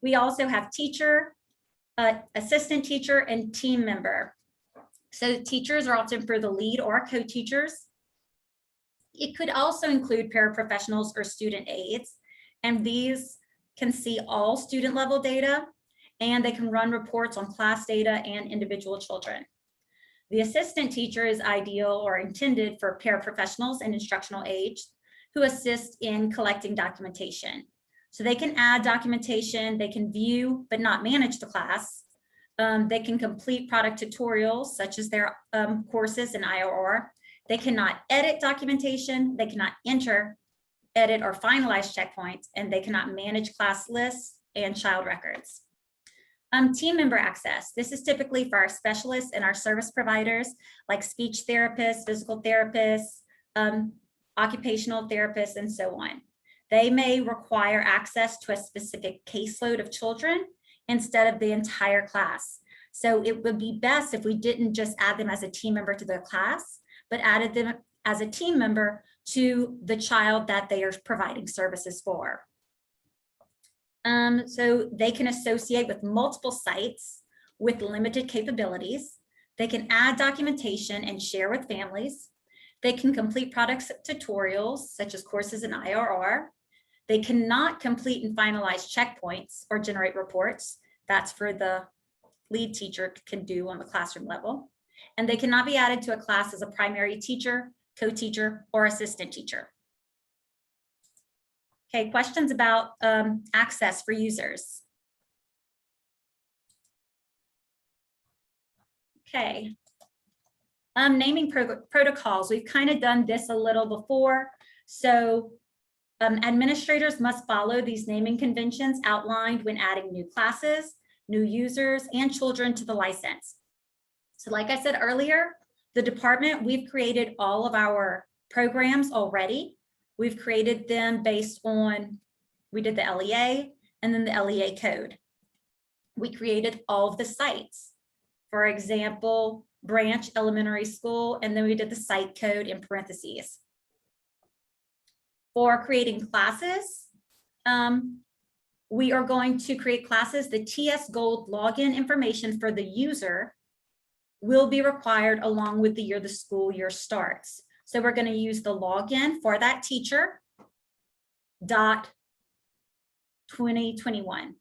We also have teacher, assistant teacher, and team member. So teachers are often for the lead or co-teachers. It could also include paraprofessionals or student aides, and these can see all student level data, and they can run reports on class data and individual children. The assistant teacher is ideal or intended for paraprofessionals and instructional aides who assist in collecting documentation. So they can add documentation, they can view but not manage the class. They can complete product tutorials such as their courses in IRR. They cannot edit documentation, they cannot enter, edit, or finalize checkpoints, and they cannot manage class lists and child records. Team member access. This is typically for our specialists and our service providers like speech therapists, physical therapists, occupational therapists, and so on. They may require access to a specific caseload of children instead of the entire class. So it would be best if we didn't just add them as a team member to the class, but added them as a team member to the child that they are providing services for. So they can associate with multiple sites with limited capabilities. They can add documentation and share with families. They can complete product tutorials such as courses in IRR. They cannot complete and finalize checkpoints or generate reports. That's for the lead teacher can do on the classroom level. And they cannot be added to a class as a primary teacher, co-teacher, or assistant teacher. Okay, questions about access for users. Okay. Naming protocols. We've kind of done this a little before. So administrators must follow these naming conventions outlined when adding new classes, new users, and children to the license. So like I said earlier, the department, we've created all of our programs already. We've created them based on, we did the LEA and then the LEA code. We created all of the sites. For example, Branch Elementary School, and then we did the site code in parentheses. For creating classes, we are going to create classes. The TS Gold login information for the user will be required along with the year the school year starts. So we're going to use the login for that teacher dot 2021.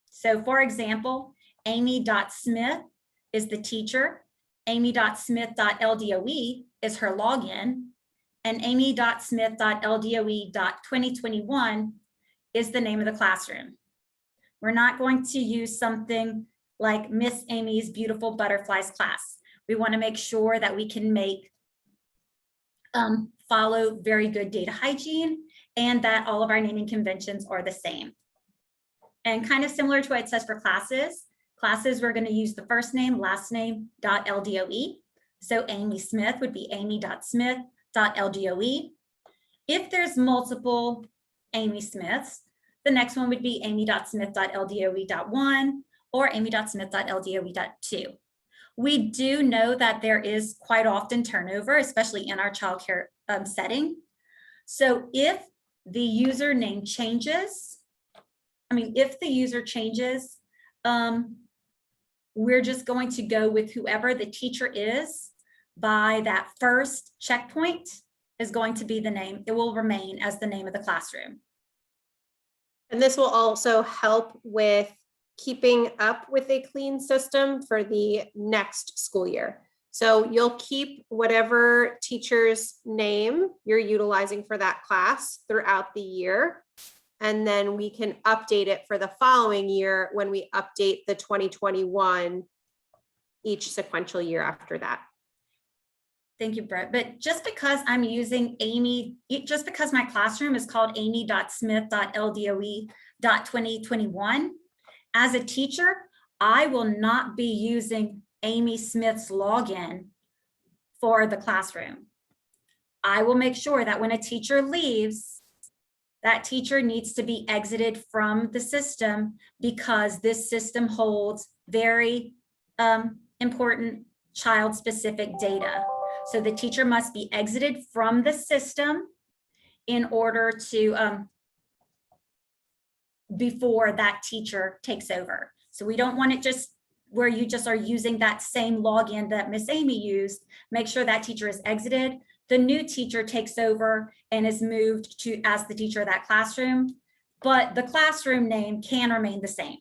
So for example, Amy.Smith is the teacher, Amy.Smith.LDOE is her login, and Amy.Smith.LDOE.2021 is the name of the classroom. We're not going to use something like Miss Amy's Beautiful Butterflies class. We want to make sure that we can follow very good data hygiene and that all of our naming conventions are the same. And kind of similar to what it says for classes, we're going to use the first name, last name, .LDOE. So Amy Smith would be Amy.Smith.LDOE. If there's multiple Amy Smiths, the next one would be Amy.Smith.LDOE.1 or Amy.Smith.LDOE.2. We do know that there is quite often turnover, especially in our childcare setting. So if the username changes, we're just going to go with whoever the teacher is by that first checkpoint is going to be the name. It will remain as the name of the classroom. And this will also help with keeping up with a clean system for the next school year. So you'll keep whatever teacher's name you're utilizing for that class throughout the year. And then we can update it for the following year when we update the 2021 each sequential year after that. Thank you, Brett. But just because I'm using Amy, just because my classroom is called Amy.Smith.LDOE.2021, as a teacher, I will not be using Amy Smith's login for the classroom. I will make sure that when a teacher leaves, that teacher needs to be exited from the system because this system holds very important child-specific data. So the teacher must be exited from the system in order to, before that teacher takes over. So we don't want it just where you just are using that same login that Miss Amy used. Make sure that teacher is exited. The new teacher takes over and is moved to as the teacher of that classroom, but the classroom name can remain the same.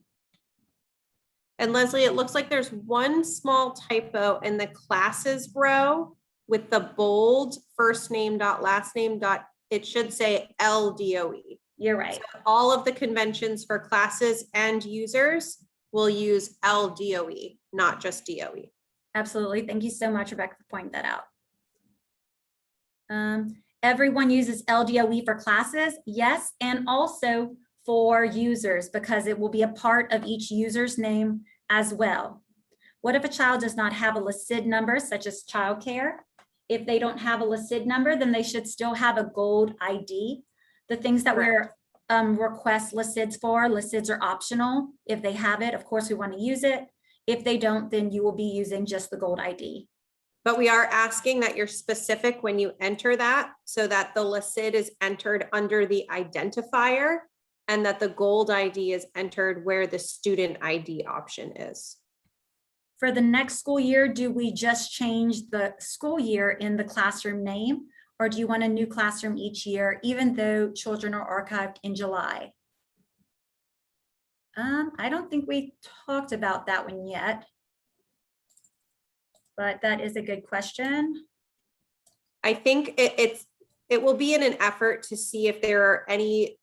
And Leslie, it looks like there's one small typo in the classes row with the bold first name dot last name dot, it should say LDOE. You're right. So all of the conventions for classes and users will use LDOE, not just DOE. Absolutely. Thank you so much, Rebecca, for pointing that out. Everyone uses LDOE for classes, yes, and also for users because it will be a part of each user's name as well. What if a child does not have a LSID number, such as childcare? If they don't have a LSID number, then they should still have a gold ID. The things that we're request LSIDs for, LSIDs are optional. If they have it, of course, we want to use it. If they don't, then you will be using just the gold ID. But we are asking that you're specific when you enter that so that the LSID is entered under the identifier and that the gold ID is entered where the student ID option is. For the next school year, do we just change the school year in the classroom name? Or do you want a new classroom each year, even though children are archived in July? I don't think we talked about that one yet. But that is a good question. I think it will be in an effort to see if there are any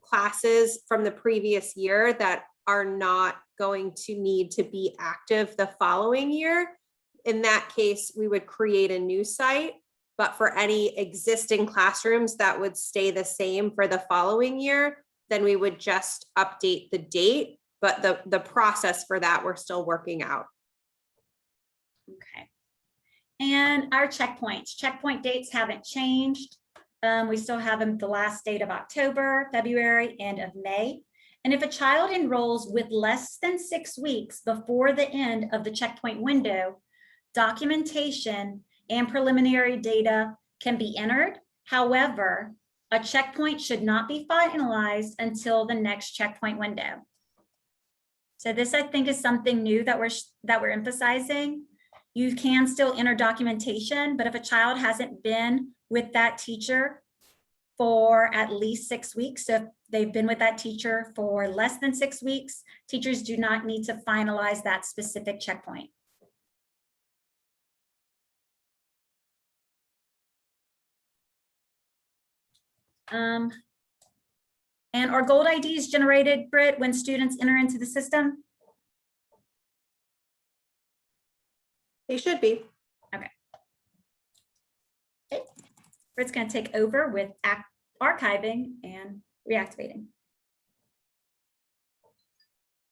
classes from the previous year that are not going to need to be active the following year. In that case, we would create a new site, but for any existing classrooms that would stay the same for the following year, then we would just update the date, but the process for that we're still working out. Okay. And our checkpoint dates haven't changed. We still have them the last date of October, February, and of May. And if a child enrolls with less than 6 weeks before the end of the checkpoint window, documentation and preliminary data can be entered. However, a checkpoint should not be finalized until the next checkpoint window. So this, I think, is something new that we're emphasizing. You can still enter documentation, but if a child hasn't been with that teacher for at least 6 weeks, so if they've been with that teacher for less than 6 weeks, teachers do not need to finalize that specific checkpoint. And are gold IDs generated, Britt, when students enter into the system? They should be. Okay. Britt's going to take over with archiving and reactivating.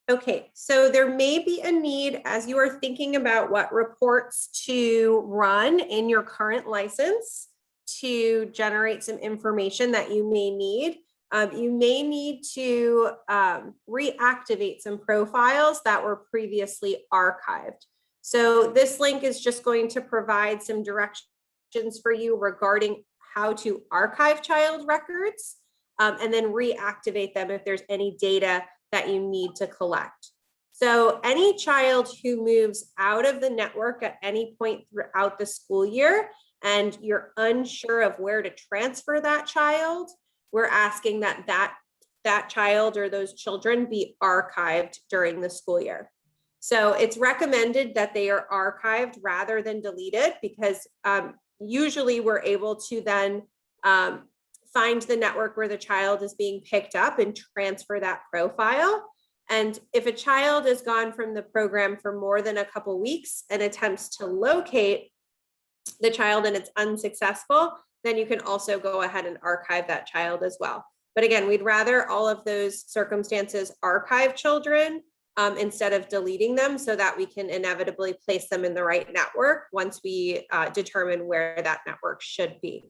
Okay, so there may be a need as you are thinking about what reports to run in your current license to generate some information that you may need. You may need to reactivate some profiles that were previously archived. So this link is just going to provide some directions for you regarding how to archive child records and then reactivate them if there's any data that you need to collect. So any child who moves out of the network at any point throughout the school year and you're unsure of where to transfer that child, we're asking that child or those children be archived during the school year. So it's recommended that they are archived rather than deleted because usually we're able to then find the network where the child is being picked up and transfer that profile. And if a child is gone from the program for more than a couple weeks and attempts to locate the child and it's unsuccessful, then you can also go ahead and archive that child as well. But again, we'd rather all of those circumstances archive children instead of deleting them so that we can inevitably place them in the right network once we determine where that network should be.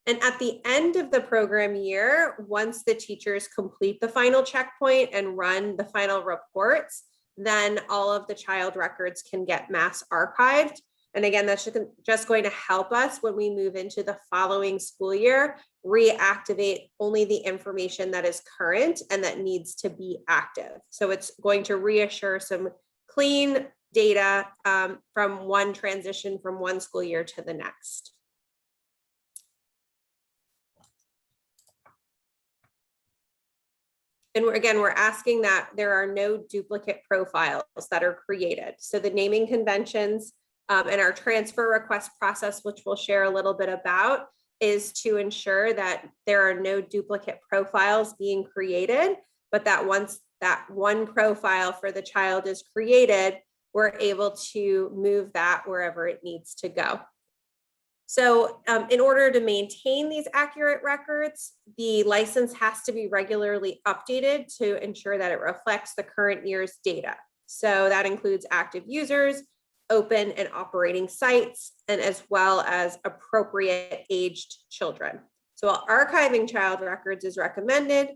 And at the end of the program year, once the teachers complete the final checkpoint and run the final reports, then all of the child records can get mass archived. And again, that's just going to help us when we move into the following school year, reactivate only the information that is current and that needs to be active. So it's going to reassure some clean data from one transition from one school year to the next. And we're asking that there are no duplicate profiles that are created. So the naming conventions and our transfer request process, which we'll share a little bit about, is to ensure that there are no duplicate profiles being created, but that once that one profile for the child is created, we're able to move that wherever it needs to go. So in order to maintain these accurate records, the license has to be regularly updated to ensure that it reflects the current year's data. So that includes active users, open and operating sites, and as well as appropriate aged children. So while archiving child records is recommended,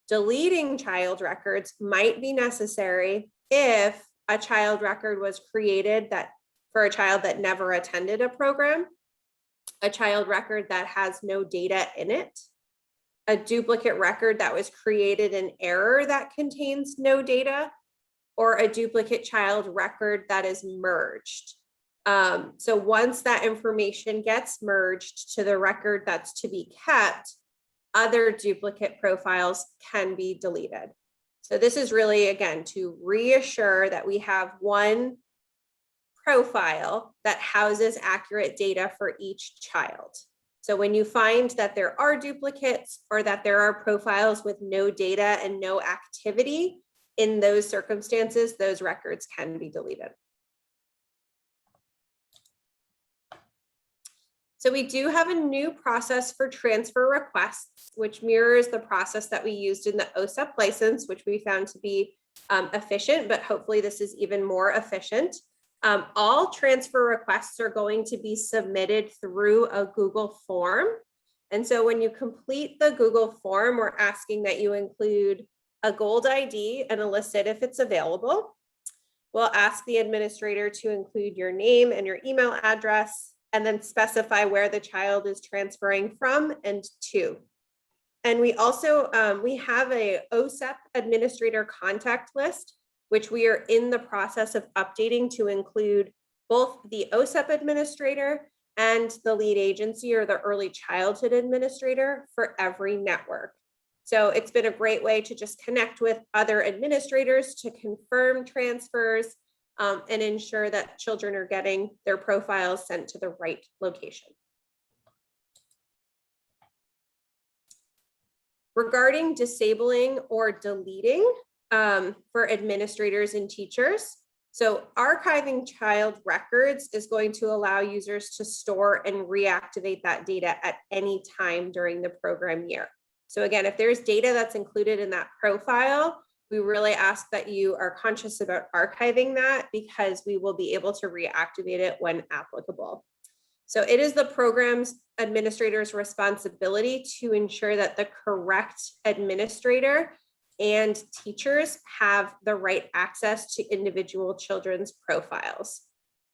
deleting child records might be necessary if a child record was created for a child that never attended a program, a child record that has no data in it, a duplicate record that was created in error that contains no data, or a duplicate child record that is merged. So once that information gets merged to the record that's to be kept, other duplicate profiles can be deleted. So this is really, again, to reassure that we have one profile that houses accurate data for each child. So when you find that there are duplicates or that there are profiles with no data and no activity, in those circumstances, those records can be deleted. So we do have a new process for transfer requests, which mirrors the process that we used in the OSEP license, which we found to be efficient, but hopefully this is even more efficient. All transfer requests are going to be submitted through a Google form. And so when you complete the Google form, we're asking that you include a Gold ID and elicit if it's available. We'll ask the administrator to include your name and your email address, and then specify where the child is transferring from and to. And we also, we have a OSEP administrator contact list, which we are in the process of updating to include both the OSEP administrator and the lead agency or the early childhood administrator for every network. So it's been a great way to just connect with other administrators to confirm transfers and ensure that children are getting their profiles sent to the right location. Regarding disabling or deleting for administrators and teachers, so archiving child records is going to allow users to store and reactivate that data at any time during the program year. So again, if there's data that's included in that profile, we really ask that you are conscious about archiving that, because we will be able to reactivate it when applicable. So it is the program's administrator's responsibility to ensure that the correct administrator and teachers have the right access to individual children's profiles.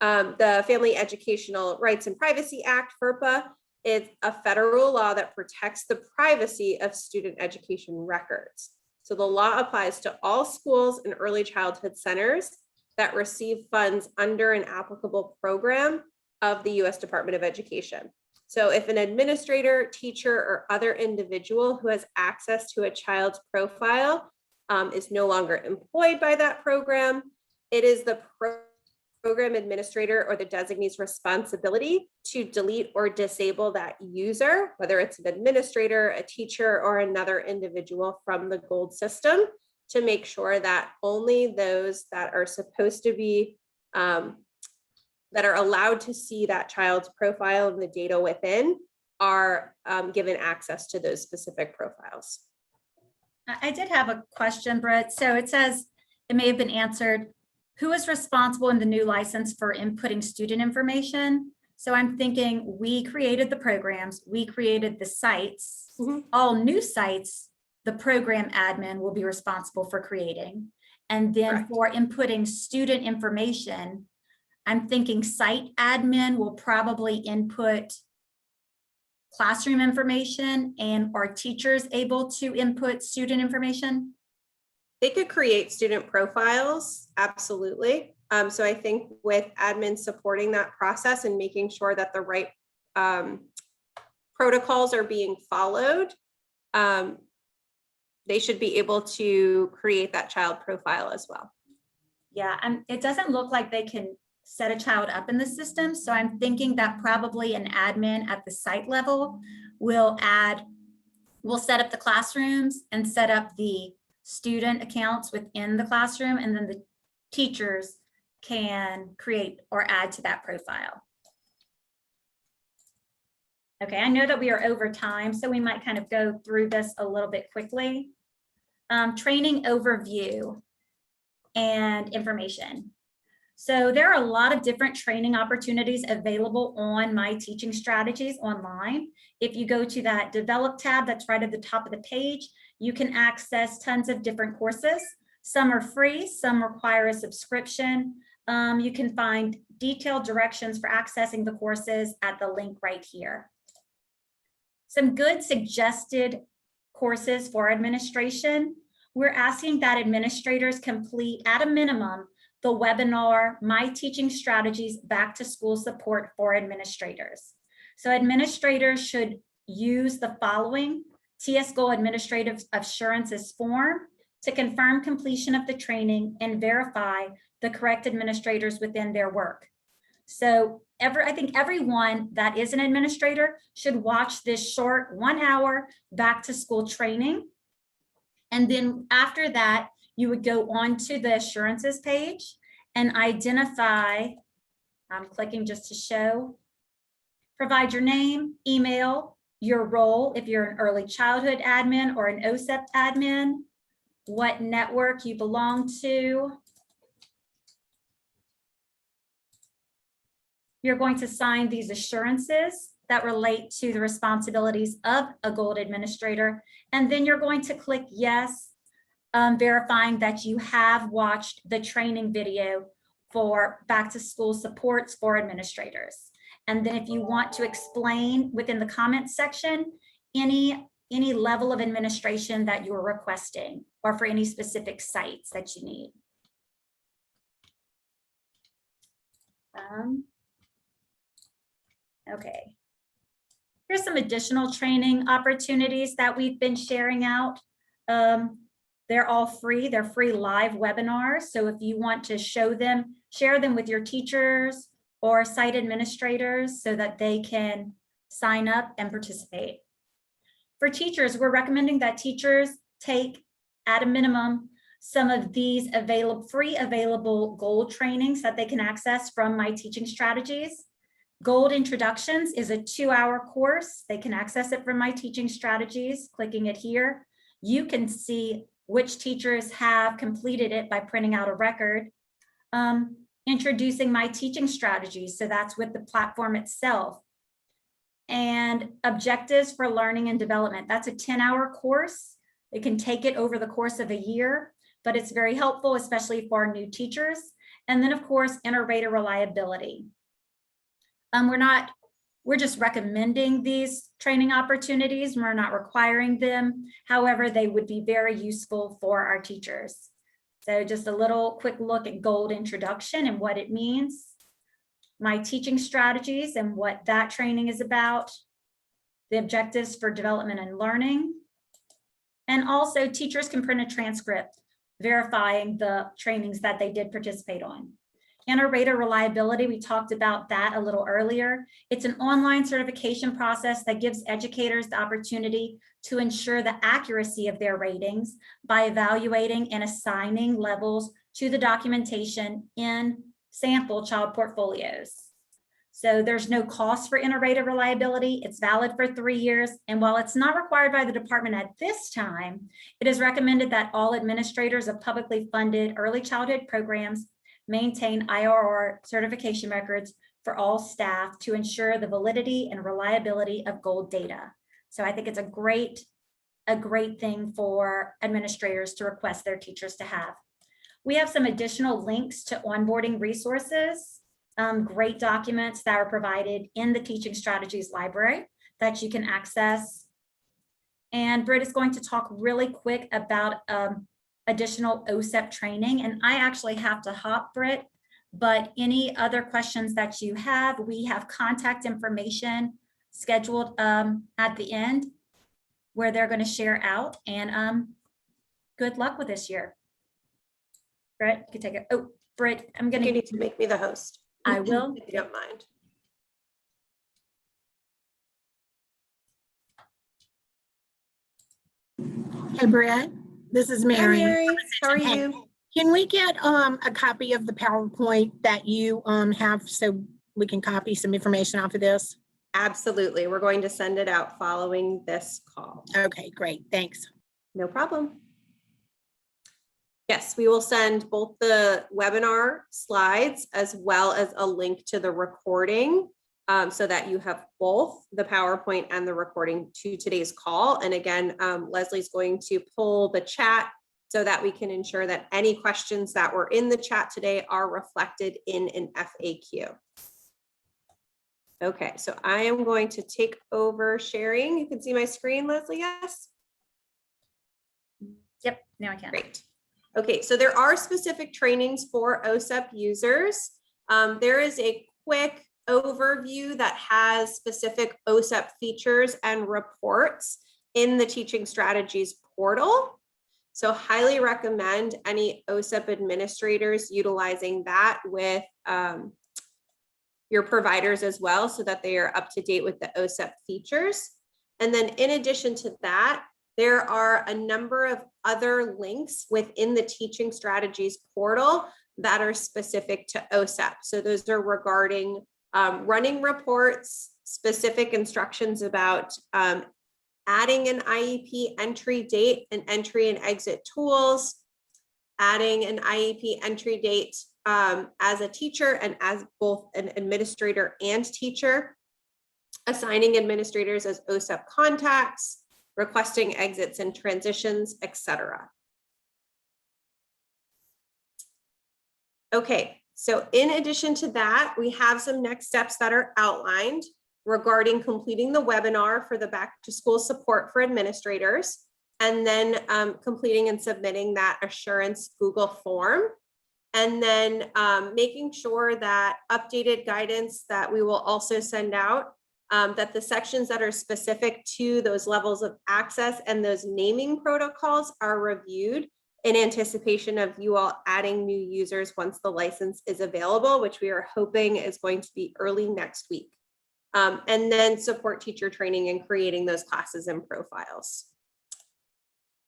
The Family Educational Rights and Privacy Act, FERPA, is a federal law that protects the privacy of student education records. So the law applies to all schools and early childhood centers that receive funds under an applicable program of the U.S. Department of Education. So if an administrator, teacher, or other individual who has access to a child's profile is no longer employed by that program, it is the program administrator or the designee's responsibility to delete or disable that user, whether it's an administrator, a teacher, or another individual from the GOLD system, to make sure that only those that are supposed to be that are allowed to see that child's profile and the data within are given access to those specific profiles. I did have a question, Britt. So it says, it may have been answered, who is responsible in the new license for inputting student information? So I'm thinking we created the programs, we created the sites, all new sites, the program admin will be responsible for creating. And then Correct. For inputting student information, I'm thinking site admin will probably input classroom information, and are teachers able to input student information? They could create student profiles, absolutely. So I think with admin supporting that process and making sure that the right protocols are being followed, they should be able to create that child profile as well. Yeah, it doesn't look like they can set a child up in the system. So I'm thinking that probably an admin at the site level will set up the classrooms and set up the student accounts within the classroom, and then the teachers can create or add to that profile. Okay, I know that we are over time, so we might kind of go through this a little bit quickly. Training overview and information. So there are a lot of different training opportunities available on My Teaching Strategies online. If you go to that Develop tab that's right at the top of the page, you can access tons of different courses. Some are free, some require a subscription. You can find detailed directions for accessing the courses at the link right here. Some good suggested courses for administration. We're asking that administrators complete at a minimum the webinar, My Teaching Strategies Back to School Support for Administrators. So administrators should use the following TS Goal Administrative Assurances form to confirm completion of the training and verify the correct administrators within their work. So I think everyone that is an administrator should watch this short 1 hour back to school training. And then after that, you would go on to the assurances page and identify, I'm clicking just to show, provide your name, email, your role, if you're an early childhood admin or an OSEP admin, what network you belong to. You're going to sign these assurances that relate to the responsibilities of a gold administrator. And then you're going to click yes, verifying that you have watched the training video for back to school supports for administrators. And then if you want to explain within the comments section, any level of administration that you're requesting or for any specific sites that you need. Okay. Here's some additional training opportunities that we've been sharing out. They're all free. They're free live webinars. So if you want to share them with your teachers or site administrators so that they can sign up and participate. For teachers, we're recommending that teachers take at a minimum some of these free available gold trainings that they can access from My Teaching Strategies. Gold Introductions is a 2-hour course. They can access it from My Teaching Strategies, clicking it here. You can see which teachers have completed it by printing out a record. Introducing My Teaching Strategies, so that's with the platform itself. And Objectives for Learning and Development, that's a 10-hour course. They can take it over the course of a year, but it's very helpful, especially for new teachers. And then of course, Inter-Rater Reliability. We're just recommending these training opportunities. We're not requiring them. However, they would be very useful for our teachers. So just a little quick look at Gold Introduction and what it means. My Teaching Strategies and what that training is about. The Objectives for Development and Learning. And also teachers can print a transcript verifying the trainings that they did participate on. Inter-Rater Reliability, we talked about that a little earlier. It's an online certification process that gives educators the opportunity to ensure the accuracy of their ratings by evaluating and assigning levels to the documentation in sample child portfolios. So there's no cost for Inter-Rater Reliability. It's valid for 3 years. And while it's not required by the department at this time, it is recommended that all administrators of publicly funded early childhood programs maintain IRR certification records for all staff to ensure the validity and reliability of gold data. So I think it's a great thing for administrators to request their teachers to have. We have some additional links to onboarding resources, great documents that are provided in the Teaching Strategies library that you can access. And Britt is going to talk really quick about additional OSEP training. And I actually have to hop, Britt, but any other questions that you have, we have contact information scheduled at the end where they're going to share out, and good luck with this year. Britt, you can take it. Oh, Britt, I'm going You need to make me the host. I will. If you don't mind. Hey, Brett, this is Mary. Hi, Mary. How are you? Can we get a copy of the PowerPoint that you have so we can copy some information off of this? Absolutely. We're going to send it out following this call. Okay, great. Thanks. No problem. Yes, we will send both the webinar slides as well as a link to the recording so that you have both the PowerPoint and the recording to today's call. And again, Leslie's going to pull the chat so that we can ensure that any questions that were in the chat today are reflected in an FAQ. Okay, so I am going to take over sharing. You can see my screen, Leslie, yes? Yep, now I can. Great. Okay, so there are specific trainings for OSEP users. There is a quick overview that has specific OSEP features and reports in the Teaching Strategies portal. So highly recommend any OSEP administrators utilizing that with your providers as well, so that they are up to date with the OSEP features. And then in addition to that, there are a number of other links within the Teaching Strategies portal that are specific to OSEP. So those are regarding running reports, specific instructions about adding an IEP entry date and entry and exit tools, adding an IEP entry date as a teacher and as both an administrator and teacher, assigning administrators as OSEP contacts, requesting exits and transitions, etc. Okay, so in addition to that, we have some next steps that are outlined regarding completing the webinar for the back to school support for administrators, and then completing and submitting that assurance Google form, and then making sure that updated guidance that we will also send out, that the sections that are specific to those levels of access and those naming protocols are reviewed in anticipation of you all adding new users once the license is available, which we are hoping is going to be early next week. And then support teacher training and creating those classes and profiles.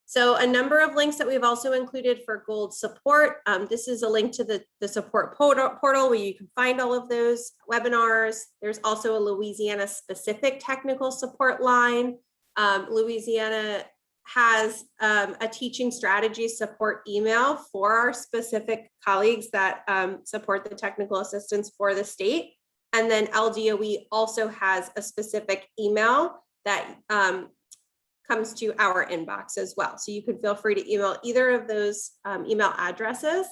So a number of links that we've also included for Gold support. This is a link to the support portal where you can find all of those webinars. There's also a Louisiana specific technical support line. Louisiana has a teaching strategy support email for our specific colleagues that support the technical assistance for the state. And then LDOE also has a specific email that comes to our inbox as well. So you can feel free to email either of those email addresses.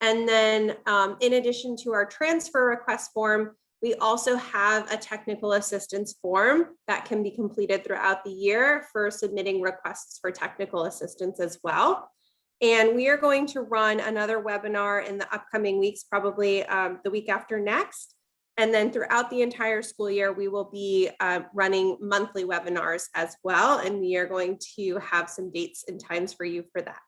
And then in addition to our transfer request form, we also have a technical assistance form that can be completed throughout the year for submitting requests for technical assistance as well. And we are going to run another webinar in the upcoming weeks, probably the week after next. And then throughout the entire school year, we will be running monthly webinars as well. And we are going to have some dates and times for you for that.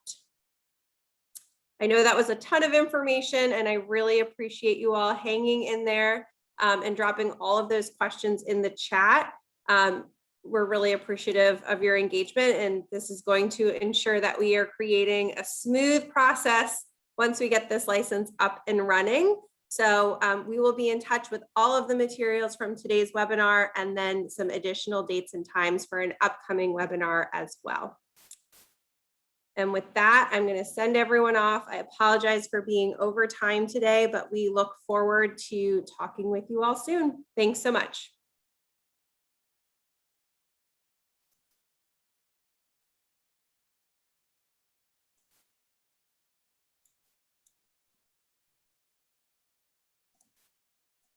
I know that was a ton of information, and I really appreciate you all hanging in there and dropping all of those questions in the chat. We're really appreciative of your engagement, and this is going to ensure that we are creating a smooth process once we get this license up and running. So we will be in touch with all of the materials from today's webinar and then some additional dates and times for an upcoming webinar as well. And with that, I'm going to send everyone off. I apologize for being over time today, but we look forward to talking with you all soon. Thanks so much.